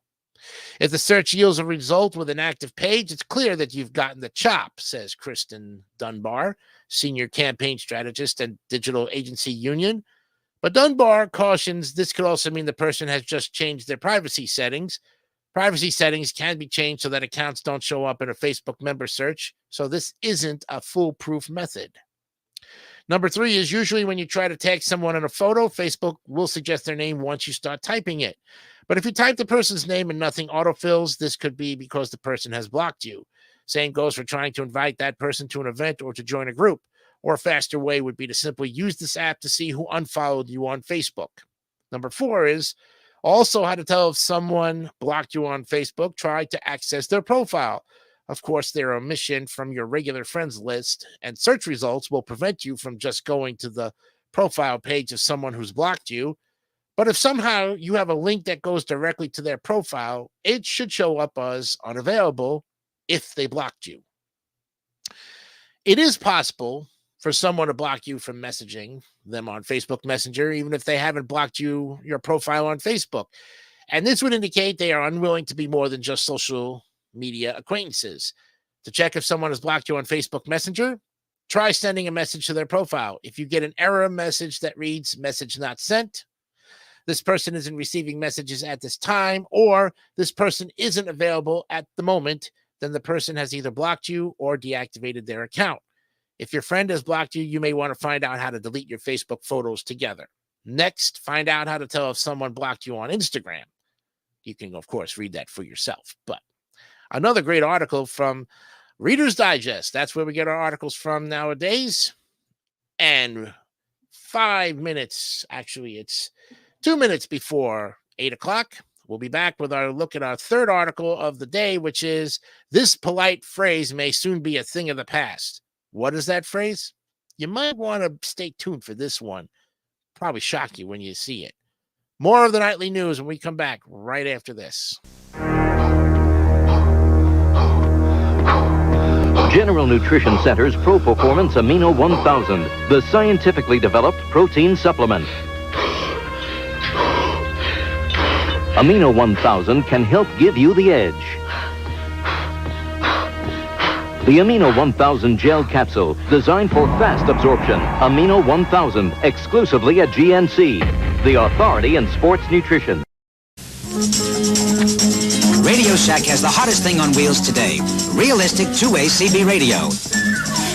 If the search yields a result with an active page, it's clear that you've gotten the chop, says Kristen Dunbar, senior campaign strategist at Digital Agency Union. But Dunbar cautions this could also mean the person has just changed their privacy settings. Privacy settings can be changed so that accounts don't show up in a Facebook member search, so this isn't a foolproof method. Number 3 is usually when you try to tag someone in a photo, Facebook will suggest their name once you start typing it. But if you type the person's name and nothing autofills, this could be because the person has blocked you. Same goes for trying to invite that person to an event or to join a group. Or a faster way would be to simply use this app to see who unfollowed you on Facebook. Number 4 is also how to tell if someone blocked you on Facebook, try to access their profile. Of course, their omission from your regular friends list and search results will prevent you from just going to the profile page of someone who's blocked you. But if somehow you have a link that goes directly to their profile, it should show up as unavailable if they blocked you. It is possible for someone to block you from messaging them on Facebook Messenger, even if they haven't blocked your profile on Facebook. And this would indicate they are unwilling to be more than just social media acquaintances. To check if someone has blocked you on Facebook Messenger, try sending a message to their profile. If you get an error message that reads message not sent, this person isn't receiving messages at this time, or this person isn't available at the moment, then the person has either blocked you or deactivated their account. If your friend has blocked you, you may want to find out how to delete your Facebook photos together. Next, find out how to tell if someone blocked you on Instagram. You can, of course, read that for yourself. But another great article from Reader's Digest. That's where we get our articles from nowadays. And 5 minutes, actually, it's 2 minutes before 8 o'clock. We'll be back with our look at our third article of the day, which is, this polite phrase may soon be a thing of the past. What is that phrase? You might want to stay tuned for this one. Probably shock you when you see it. More of the nightly news when we come back right after this. General Nutrition Center's Pro Performance Amino 1000, the scientifically developed protein supplement. Amino 1000 can help give you the edge. The Amino 1000 gel capsule, designed for fast absorption. Amino 1000, exclusively at GNC, the authority in sports nutrition. Radio Shack has the hottest thing on wheels today, realistic two-way CB radio.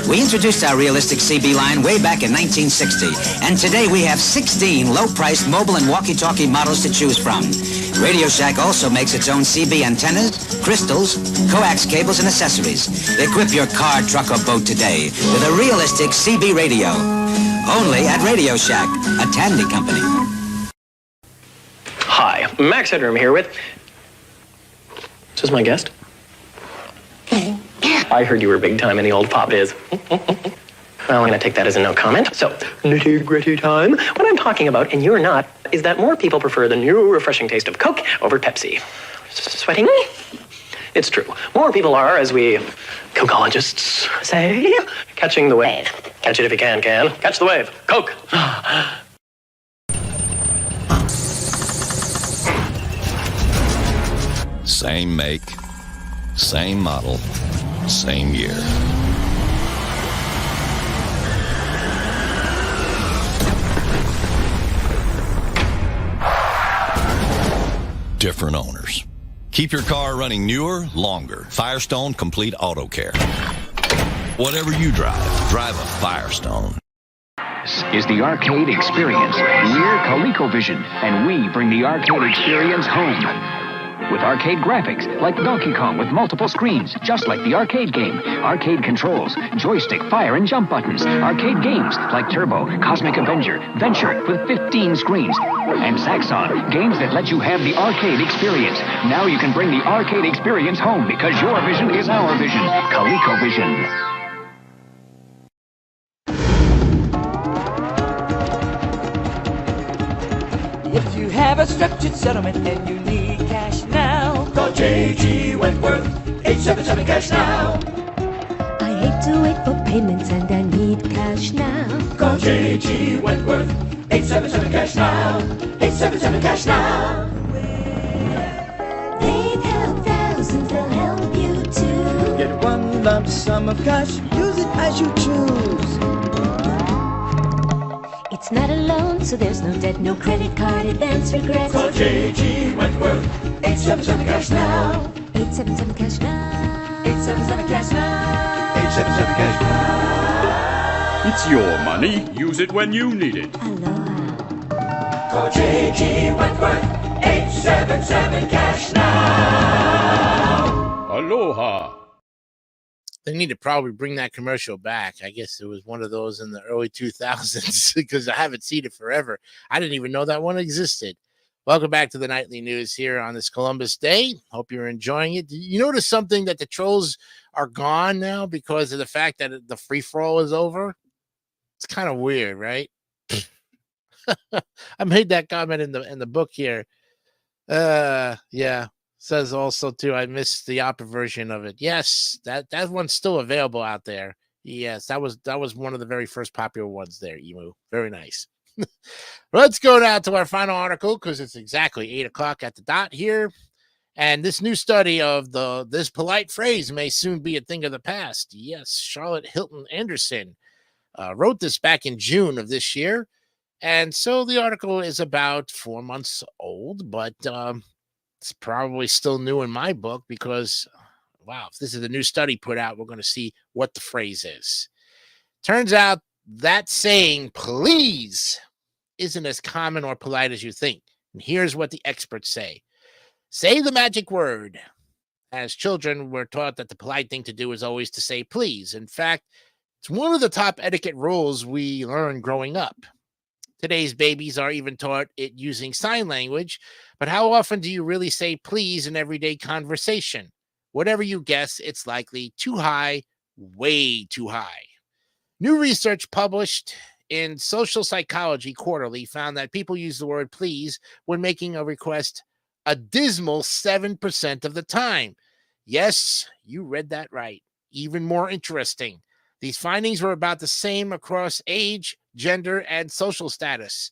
We introduced our realistic CB line way back in 1960, and today we have 16 low-priced mobile and walkie-talkie models to choose from. Radio Shack also makes its own CB antennas, crystals, coax cables, and accessories. Equip your car, truck, or boat today with a realistic CB radio. Only at Radio Shack, a Tandy company. Hi, Max Headroom here with... Is this my guest? I heard you were big time in the old pop biz. Well, I'm going to take that as a no comment. So, nitty-gritty time. What I'm talking about, and you're not, is that more people prefer the new refreshing taste of Coke over Pepsi. Sweating? It's true. More people are, as we Cokeologists say, catching the wave. Catch it if you can. Catch the wave. Coke. Same make, same model, same year. different owners. Keep your car running newer, longer. Firestone Complete Auto Care. Whatever you drive, drive a Firestone. This is the arcade experience. We're ColecoVision, and we bring the arcade experience home. With arcade graphics, like Donkey Kong with multiple screens, just like the arcade game. Arcade controls, joystick, fire, and jump buttons. Arcade games, like Turbo, Cosmic Avenger, Venture, with 15 screens. And Zaxxon, games that let you have the arcade experience. Now you can bring the arcade experience home, because your vision is our vision. ColecoVision. If you have a structured settlement and you need cash now, call J.G. Wentworth, 877 cash now. I hate to wait for payments and I need cash now. Call J.G. Wentworth, 877 cash now. 877 cash now. They've helped thousands, they'll help you too. Get one lump sum of cash, use it as you choose. It's not a loan, so there's no debt, no credit card advance regret. Call J.G. Wentworth, 877 cash now. 877 cash now. 877 cash now. 877 cash now. It's your money. Use it when you need it. Call J.G. Wentworth, 877 cash now. Aloha. They need to probably bring that commercial back. I guess it was one of those in the early 2000s because I haven't seen it forever. I didn't even know that one existed. Welcome back to the Nightly News here on this Columbus Day. Hope you're enjoying it. You notice something, that the trolls are gone now because of the fact that the free-for-all is over? It's kind of weird, right? I made that comment in the book here. Yeah. Says also too, I missed the opera version of it. Yes, that one's still available out there. Yes, that was one of the very first popular ones there, Emu. Very nice. Let's go now to our final article because it's exactly 8 o'clock at the dot here. And this new study of this polite phrase may soon be a thing of the past. Yes, Charlotte Hilton Anderson wrote this back in June of this year. And so the article is about 4 months old, but it's probably still new in my book because, wow, if this is a new study put out, we're going to see what the phrase is. Turns out that saying, please, isn't as common or polite as you think. And here's what the experts say. Say the magic word. As children, we're taught that the polite thing to do is always to say please. In fact, it's one of the top etiquette rules we learn growing up. Today's babies are even taught it using sign language, but how often do you really say please in everyday conversation? Whatever you guess, it's likely too high, way too high. New research published in Social Psychology Quarterly found that people use the word please when making a request a dismal 7% of the time. Yes, you read that right. Even more interesting. These findings were about the same across age, gender, and social status.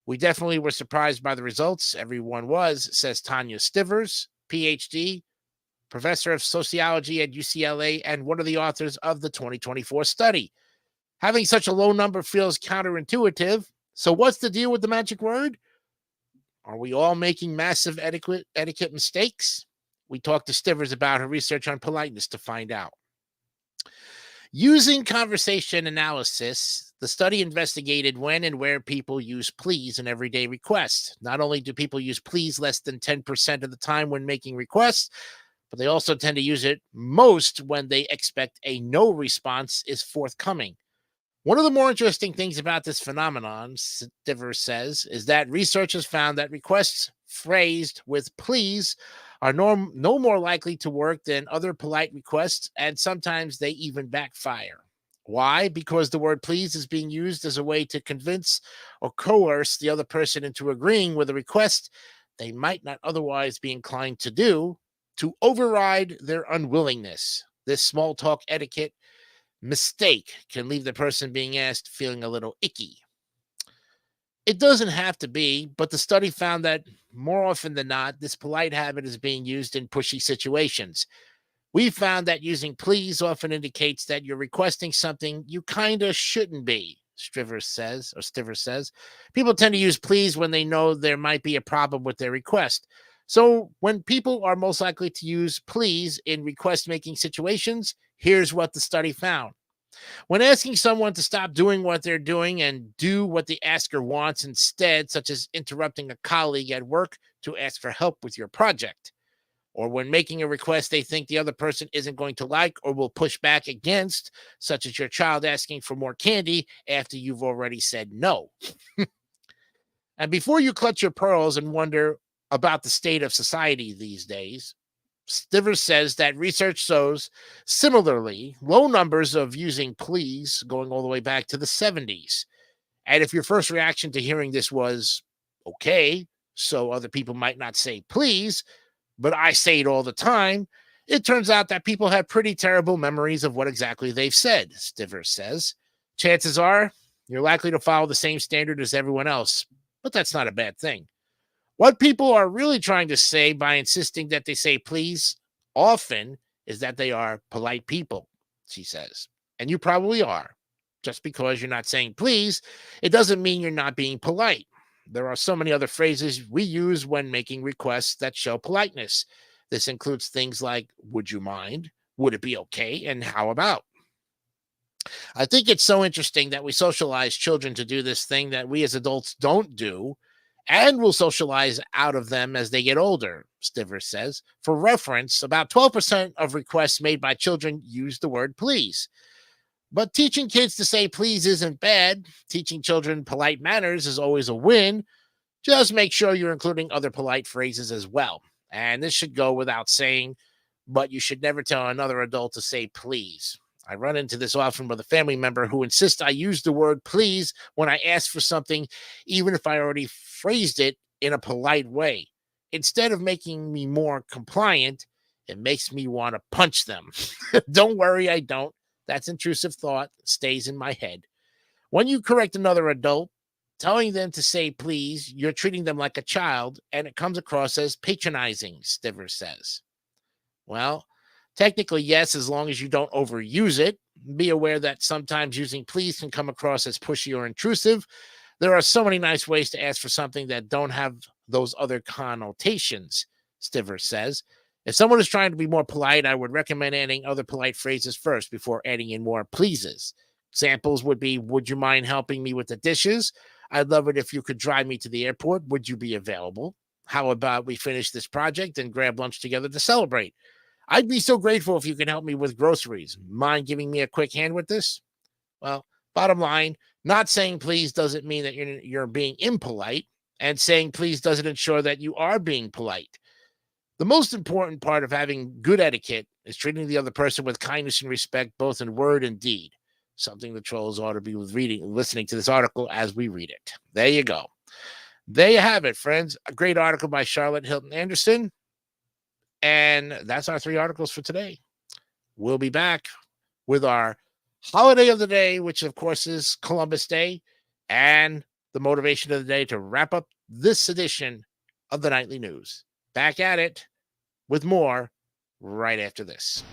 We definitely were surprised by the results. Everyone was, says Tanya Stivers, PhD, professor of sociology at UCLA, and one of the authors of the 2024 study. Having such a low number feels counterintuitive. So what's the deal with the magic word? Are we all making massive etiquette mistakes? We talked to Stivers about her research on politeness to find out. Using conversation analysis, the study investigated when and where people use please in everyday requests. Not only do people use please less than 10% of the time when making requests, but they also tend to use it most when they expect a no response is forthcoming. One of the more interesting things about this phenomenon, Stivers says, is that researchers found that requests phrased with please are no more likely to work than other polite requests, and sometimes they even backfire. Why? Because the word please is being used as a way to convince or coerce the other person into agreeing with a request they might not otherwise be inclined to do, to override their unwillingness. This small talk etiquette mistake can leave the person being asked feeling a little icky. It doesn't have to be, but the study found that more often than not, this polite habit is being used in pushy situations. We found that using please often indicates that you're requesting something you kind of shouldn't be, Stivers says. People tend to use please when they know there might be a problem with their request. So when people are most likely to use please in request-making situations, here's what the study found. When asking someone to stop doing what they're doing and do what the asker wants instead, such as interrupting a colleague at work to ask for help with your project, or when making a request they think the other person isn't going to like or will push back against, such as your child asking for more candy after you've already said no. And before you clutch your pearls and wonder about the state of society these days, Stivers says that research shows similarly low numbers of using please going all the way back to the 70s. And if your first reaction to hearing this was, okay, so other people might not say please, but I say it all the time, it turns out that people have pretty terrible memories of what exactly they've said, Stivers says. Chances are you're likely to follow the same standard as everyone else, but that's not a bad thing. What people are really trying to say by insisting that they say please often is that they are polite people, she says. And you probably are. Just because you're not saying please, it doesn't mean you're not being polite. There are so many other phrases we use when making requests that show politeness. This includes things like, would you mind? Would it be okay? And how about? I think it's so interesting that we socialize children to do this thing that we as adults don't do, and will socialize out of them as they get older, Stivers says. For reference, about 12% of requests made by children use the word please. But teaching kids to say please isn't bad. Teaching children polite manners is always a win. Just make sure you're including other polite phrases as well. And this should go without saying, but you should never tell another adult to say please. I run into this often with a family member who insists I use the word please when I ask for something, even if I already phrased it in a polite way. Instead of making me more compliant, it makes me want to punch them. Don't worry, I don't. That's intrusive thought. It stays in my head. When you correct another adult, telling them to say please, you're treating them like a child, and it comes across as patronizing, Stivers says. Well, technically, yes, as long as you don't overuse it. Be aware that sometimes using please can come across as pushy or intrusive. There are so many nice ways to ask for something that don't have those other connotations, Stivers says. If someone is trying to be more polite, I would recommend adding other polite phrases first before adding in more pleases. Examples would be, would you mind helping me with the dishes? I'd love it if you could drive me to the airport. Would you be available? How about we finish this project and grab lunch together to celebrate? I'd be so grateful if you could help me with groceries. Mind giving me a quick hand with this? Well, bottom line, not saying please doesn't mean that you're being impolite, and saying please doesn't ensure that you are being polite. The most important part of having good etiquette is treating the other person with kindness and respect, both in word and deed. Something the trolls ought to be listening to this article as we read it. There you go. There you have it, friends. A great article by Charlotte Hilton Anderson. And that's our 3 articles for today. We'll be back with our holiday of the day, which of course is Columbus Day, and the motivation of the day to wrap up this edition of the Nightly News. Back at it with more right after this.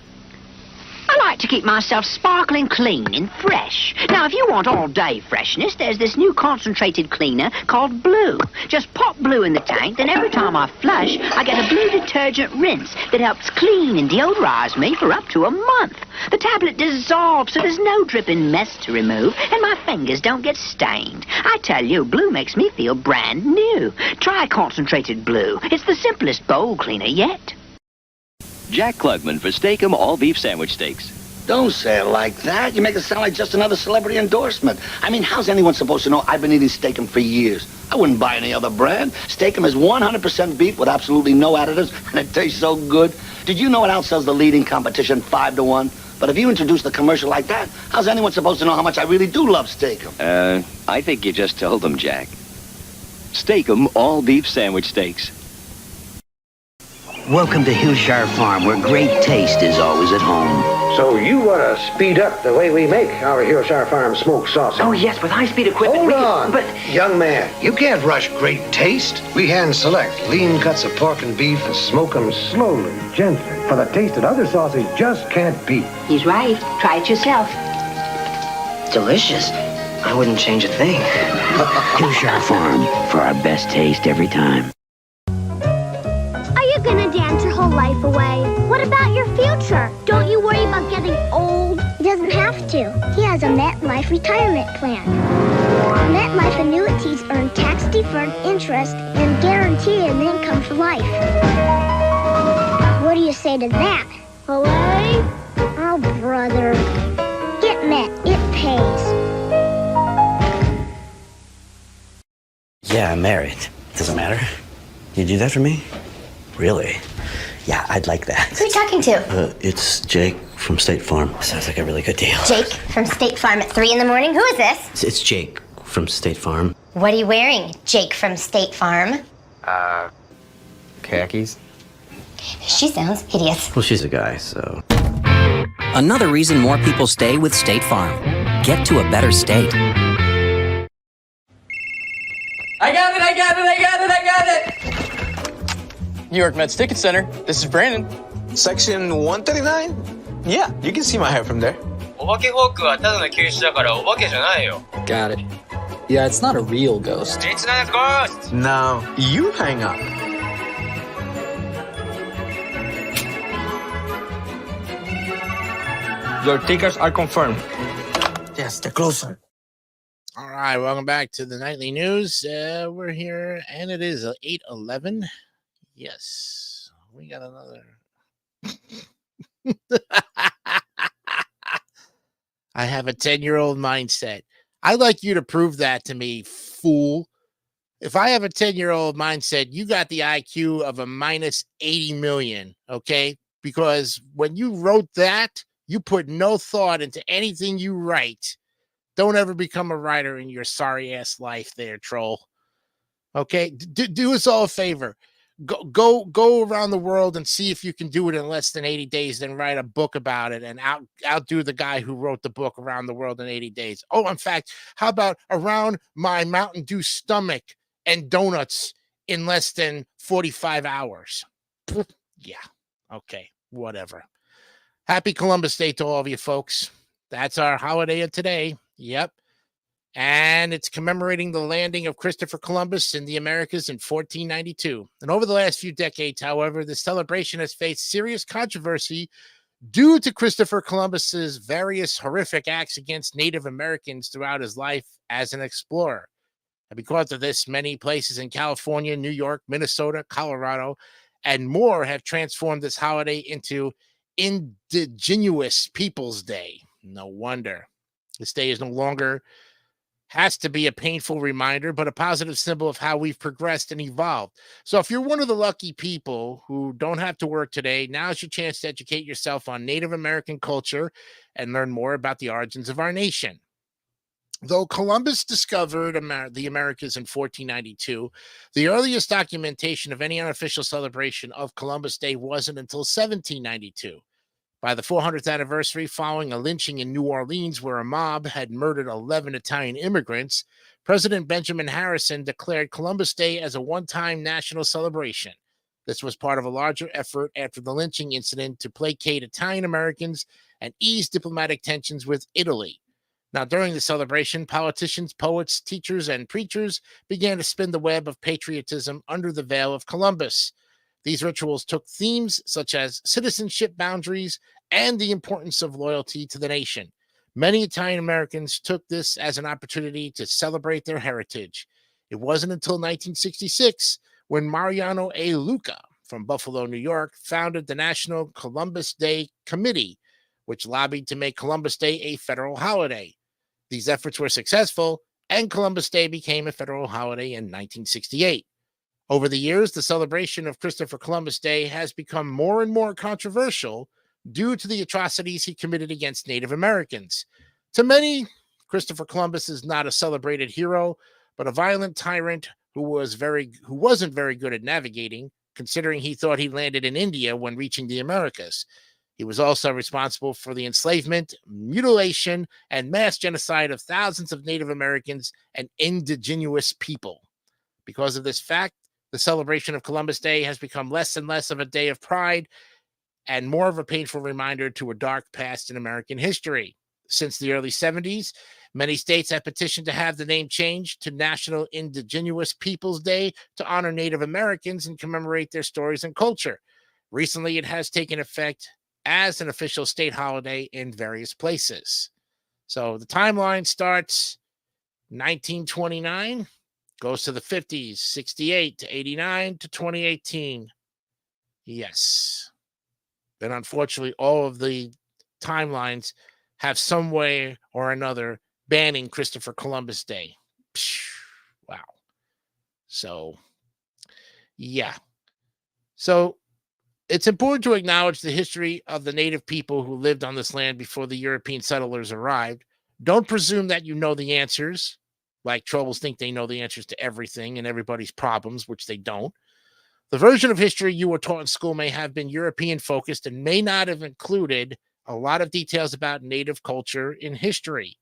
I like to keep myself sparkling clean and fresh. Now, if you want all-day freshness, there's this new concentrated cleaner called Blue. Just pop Blue in the tank, then every time I flush, I get a Blue detergent rinse that helps clean and deodorize me for up to a month. The tablet dissolves, so there's no dripping mess to remove, and my fingers don't get stained. I tell you, Blue makes me feel brand new. Try concentrated Blue. It's the simplest bowl cleaner yet. Jack Klugman for Steak-'em all-beef sandwich steaks. Don't say it like that. You make it sound like just another celebrity endorsement. I mean, how's anyone supposed to know I've been eating Steak-'em for years? I wouldn't buy any other brand. Steak-'em is 100% beef with absolutely no additives, and it tastes so good. Did you know it outsells the leading competition 5-1? But if you introduce the commercial like that, how's anyone supposed to know how much I really do love Steak-'em? I think you just told them, Jack. Steak-'em all-beef sandwich steaks. Welcome to Hillshire Farm, where great taste is always at home. So you want to speed up the way we make our Hillshire Farm smoked sausage? Oh, yes, with high-speed equipment. Hold on. But young man, you can't rush great taste. We hand-select lean cuts of pork and beef and smoke them slowly, gently, for the taste that other sausage just can't beat. He's right. Try it yourself. Delicious. I wouldn't change a thing. Hillshire Farm, for our best taste every time. life away. What about your future? Don't you worry about getting old? He doesn't have to. He has a MetLife retirement plan. MetLife annuities earn tax-deferred interest and guarantee an income for life. What do you say to that? Away? Oh, brother. Get Met. It pays. Yeah, I'm married. Doesn't matter. You do that for me? Really? Yeah, I'd like that. Who are you talking to? It's Jake from State Farm. Sounds like a really good deal. Jake from State Farm at 3 in the morning? Who is this? It's Jake from State Farm. What are you wearing, Jake from State Farm? Khakis? She sounds hideous. Well, she's a guy, so... Another reason more people stay with State Farm. Get to a better state. I got it! New York Mets Ticket Center. This is Brandon. Section 139? Yeah, you can see my hair from there. Got it. Yeah, it's not a real ghost. It's not a ghost! No, you hang up. Your tickets are confirmed. Yes, they're closer. All right, welcome back to the nightly news. We're here, and it is 8:11. Yes, we got another. I have a 10-year-old mindset. I'd like you to prove that to me, fool. If I have a 10-year-old mindset, you got the IQ of a minus 80 million, okay? Because when you wrote that, you put no thought into anything you write. Don't ever become a writer in your sorry ass life there, troll. Okay? Do us all a favor. Go around the world and see if you can do it in less than 80 days, then write a book about it and outdo the guy who wrote the book Around the World in 80 Days. Oh, in fact, how about Around My Mountain Dew Stomach and Donuts in less than 45 hours? Yeah. Okay. Whatever. Happy Columbus Day to all of you folks. That's our holiday of today. Yep. And it's commemorating the landing of Christopher Columbus in the Americas in 1492. And over the last few decades, however, the celebration has faced serious controversy due to Christopher Columbus's various horrific acts against Native Americans throughout his life as an explorer. And because of this, many places in California, New York, Minnesota, Colorado, and more have transformed this holiday into Indigenous Peoples Day. No wonder. This day is no longer has to be a painful reminder, but a positive symbol of how we've progressed and evolved. So if you're one of the lucky people who don't have to work today, now's your chance to educate yourself on Native American culture and learn more about the origins of our nation. Though Columbus discovered the Americas in 1492, the earliest documentation of any unofficial celebration of Columbus Day wasn't until 1792. By the 400th anniversary, following a lynching in New Orleans where a mob had murdered 11 Italian immigrants, President Benjamin Harrison declared Columbus Day as a one-time national celebration. This was part of a larger effort after the lynching incident to placate Italian Americans and ease diplomatic tensions with Italy. Now, during the celebration, politicians, poets, teachers, and preachers began to spin the web of patriotism under the veil of Columbus. These rituals took themes such as citizenship boundaries and the importance of loyalty to the nation. Many Italian Americans took this as an opportunity to celebrate their heritage. It wasn't until 1966 when Mariano A. Luca from Buffalo, New York, founded the National Columbus Day Committee, which lobbied to make Columbus Day a federal holiday. These efforts were successful, and Columbus Day became a federal holiday in 1968. Over the years, the celebration of Christopher Columbus Day has become more and more controversial due to the atrocities he committed against Native Americans. To many, Christopher Columbus is not a celebrated hero, but a violent tyrant who wasn't very good at navigating, considering he thought he landed in India when reaching the Americas. He was also responsible for the enslavement, mutilation, and mass genocide of thousands of Native Americans and indigenous people. Because of this fact, the celebration of Columbus Day has become less and less of a day of pride and more of a painful reminder to a dark past in American history. Since the early 70s, many states have petitioned to have the name changed to National Indigenous Peoples Day to honor Native Americans and commemorate their stories and culture. Recently, it has taken effect as an official state holiday in various places. So the timeline starts 1929, goes to the 50s, 68 to 89 to 2018. Yes. Then, unfortunately, all of the timelines have some way or another banning Christopher Columbus Day. Wow. So, yeah. So, it's important to acknowledge the history of the native people who lived on this land before the European settlers arrived. Don't presume that you know the answers, like trolls think they know the answers to everything and everybody's problems, which they don't. The version of history you were taught in school may have been European focused and may not have included a lot of details about native culture in history.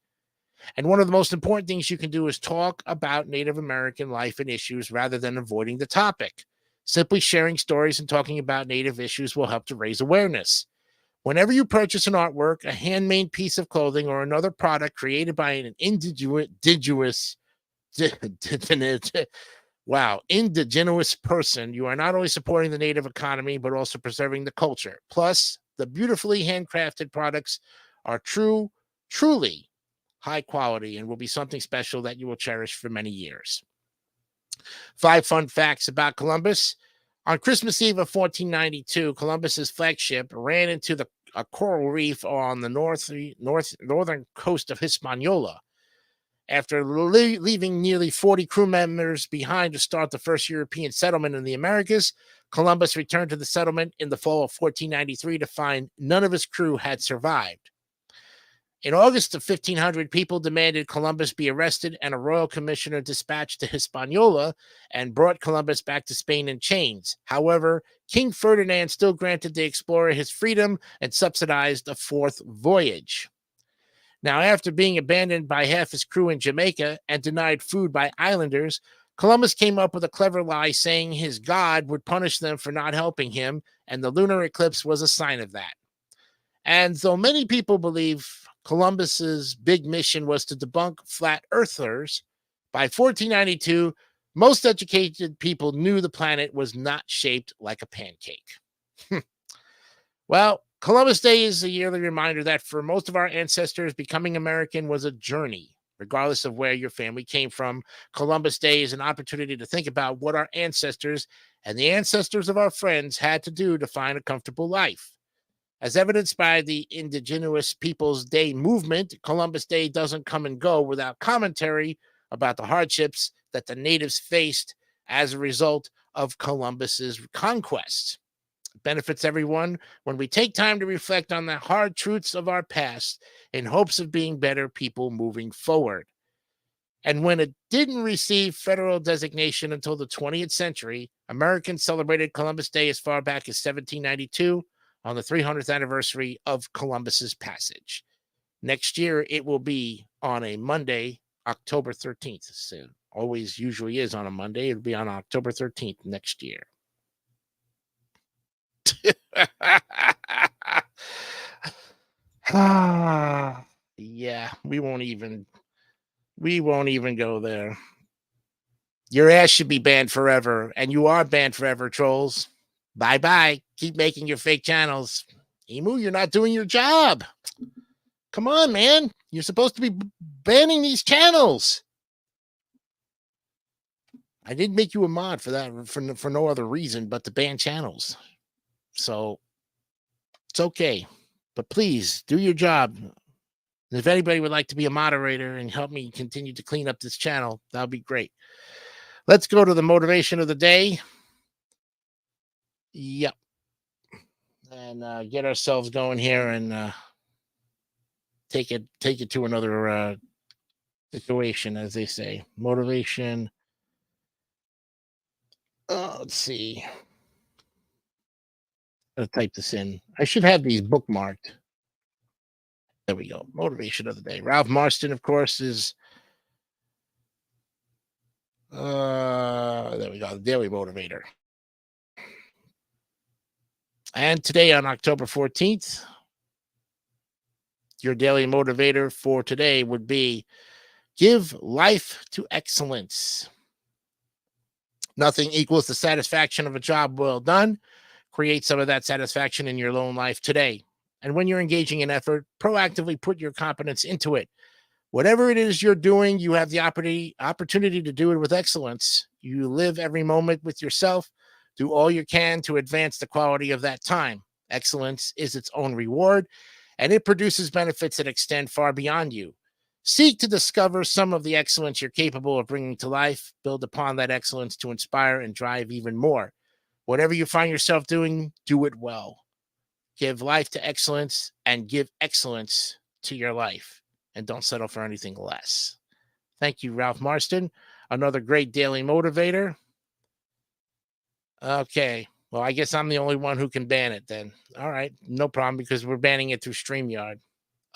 And one of the most important things you can do is talk about Native American life and issues rather than avoiding the topic. Simply sharing stories and talking about Native issues will help to raise awareness. Whenever you purchase an artwork, a handmade piece of clothing, or another product created by an indigenous person, you are not only supporting the Native economy, but also preserving the culture. Plus, the beautifully handcrafted products are truly high quality and will be something special that you will cherish for many years. 5 fun facts about Columbus. On Christmas Eve of 1492, Columbus's flagship ran into a coral reef on the northern coast of Hispaniola. After leaving nearly 40 crew members behind to start the first European settlement in the Americas, Columbus returned to the settlement in the fall of 1493 to find none of his crew had survived. In August of 1500, people demanded Columbus be arrested, and a royal commissioner dispatched to Hispaniola and brought Columbus back to Spain in chains. However, King Ferdinand still granted the explorer his freedom and subsidized a 4th voyage. Now, after being abandoned by half his crew in Jamaica and denied food by islanders, Columbus came up with a clever lie saying his God would punish them for not helping him, and the lunar eclipse was a sign of that. And though many people believe Columbus's big mission was to debunk flat earthers, by 1492, most educated people knew the planet was not shaped like a pancake. Well, Columbus Day is a yearly reminder that for most of our ancestors, becoming American was a journey. Regardless of where your family came from, Columbus Day is an opportunity to think about what our ancestors and the ancestors of our friends had to do to find a comfortable life. As evidenced by the Indigenous Peoples Day movement, Columbus Day doesn't come and go without commentary about the hardships that the natives faced as a result of Columbus's conquests. It benefits everyone when we take time to reflect on the hard truths of our past in hopes of being better people moving forward. And when it didn't receive federal designation until the 20th century, Americans celebrated Columbus Day as far back as 1792 on the 300th anniversary of Columbus's passage. Next year, it will be on a Monday, October 13th. So always usually is on a Monday. It'll be on October 13th next year. Yeah, we won't even go there. Your ass should be banned forever, and you are banned forever, trolls. Bye-bye. Keep making your fake channels. Emu, you're not doing your job. Come on, man. You're supposed to be banning these channels. I didn't make you a mod for that, for no other reason but to ban channels. So it's okay. But please do your job. And if anybody would like to be a moderator and help me continue to clean up this channel, that would be great. Let's go to the motivation of the day. Yep. And get ourselves going here and take it to another situation, as they say. Motivation. Let's see. I'll type this in. I should have these bookmarked. There we go. Motivation of the day. Ralph Marston, of course, is there we go. The Daily Motivator. And today on October 14th, your daily motivator for today would be give life to excellence. Nothing equals the satisfaction of a job well done. Create some of that satisfaction in your own life today. And when you're engaging in effort, proactively put your competence into it. Whatever it is you're doing, you have the opportunity to do it with excellence. You live every moment with yourself. Do all you can to advance the quality of that time. Excellence is its own reward, and it produces benefits that extend far beyond you. Seek to discover some of the excellence you're capable of bringing to life. Build upon that excellence to inspire and drive even more. Whatever you find yourself doing, do it well. Give life to excellence and give excellence to your life. And don't settle for anything less. Thank you, Ralph Marston. Another great daily motivator. Okay. Well, I guess I'm the only one who can ban it then. All right. No problem, because we're banning it through StreamYard.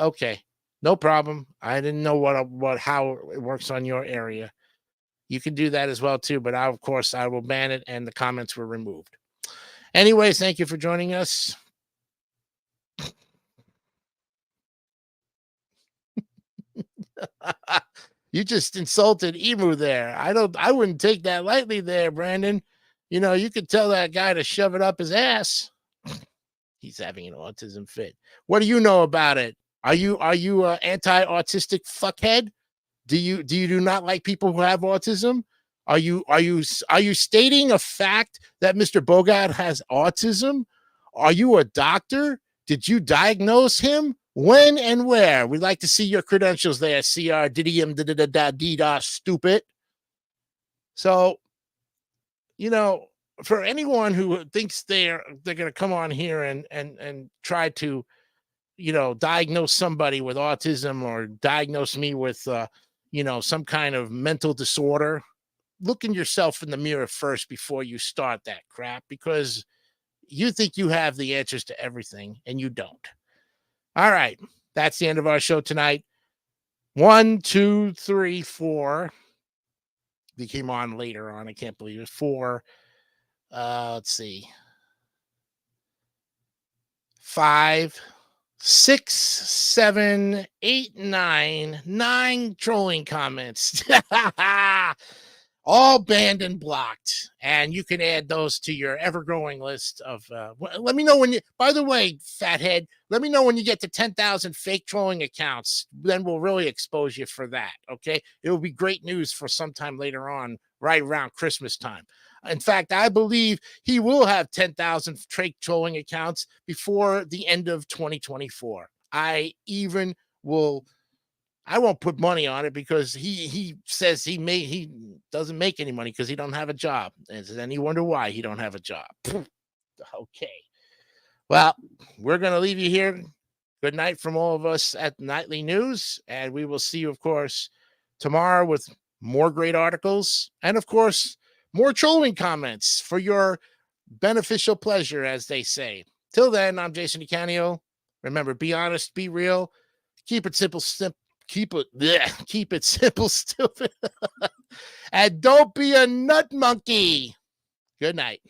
Okay. No problem. I didn't know how it works on your area. You can do that as well too, but of course I will ban it, and the comments were removed. Anyways, thank you for joining us. You just insulted Emu there. I wouldn't take that lightly there, Brandon. You know, you could tell that guy to shove it up his ass. He's having an autism fit. What do you know about it? Are you an anti-autistic fuckhead? Do you not like people who have autism? Are you stating a fact that Mr. Bogart has autism? Are you a doctor? Did you diagnose him? When and where? We'd like to see your credentials there. CR didium da stupid. So, you know, for anyone who thinks they're going to come on here and try to, you know, diagnose somebody with autism or diagnose me with, you know, some kind of mental disorder, look in yourself in the mirror first before you start that crap, because you think you have the answers to everything and you don't. All right. That's the end of our show tonight. 1, 2, 3, 4. They came on later on. I can't believe it. 4. Let's see. 5, 6, 7, 8, 9 trolling comments. All banned and blocked. And you can add those to your ever-growing list of, let me know when you, by the way, fathead, let me know when you get to 10,000 fake trolling accounts. Then we'll really expose you for that, okay? It will be great news for sometime later on, right around Christmas time. In fact, I believe he will have 10,000 fake trolling accounts before the end of 2024. I won't put money on it, because he says he doesn't make any money because he don't have a job. And then you wonder why he don't have a job. Okay. Well, we're going to leave you here. Good night from all of us at Nightly News. And we will see you, of course, tomorrow with more great articles. And, of course, more trolling comments for your beneficial pleasure, as they say. Till then, I'm Jason DeCanio. Remember, be honest, be real. Keep it simple. Keep it simple, stupid. And don't be a nut monkey. Good night.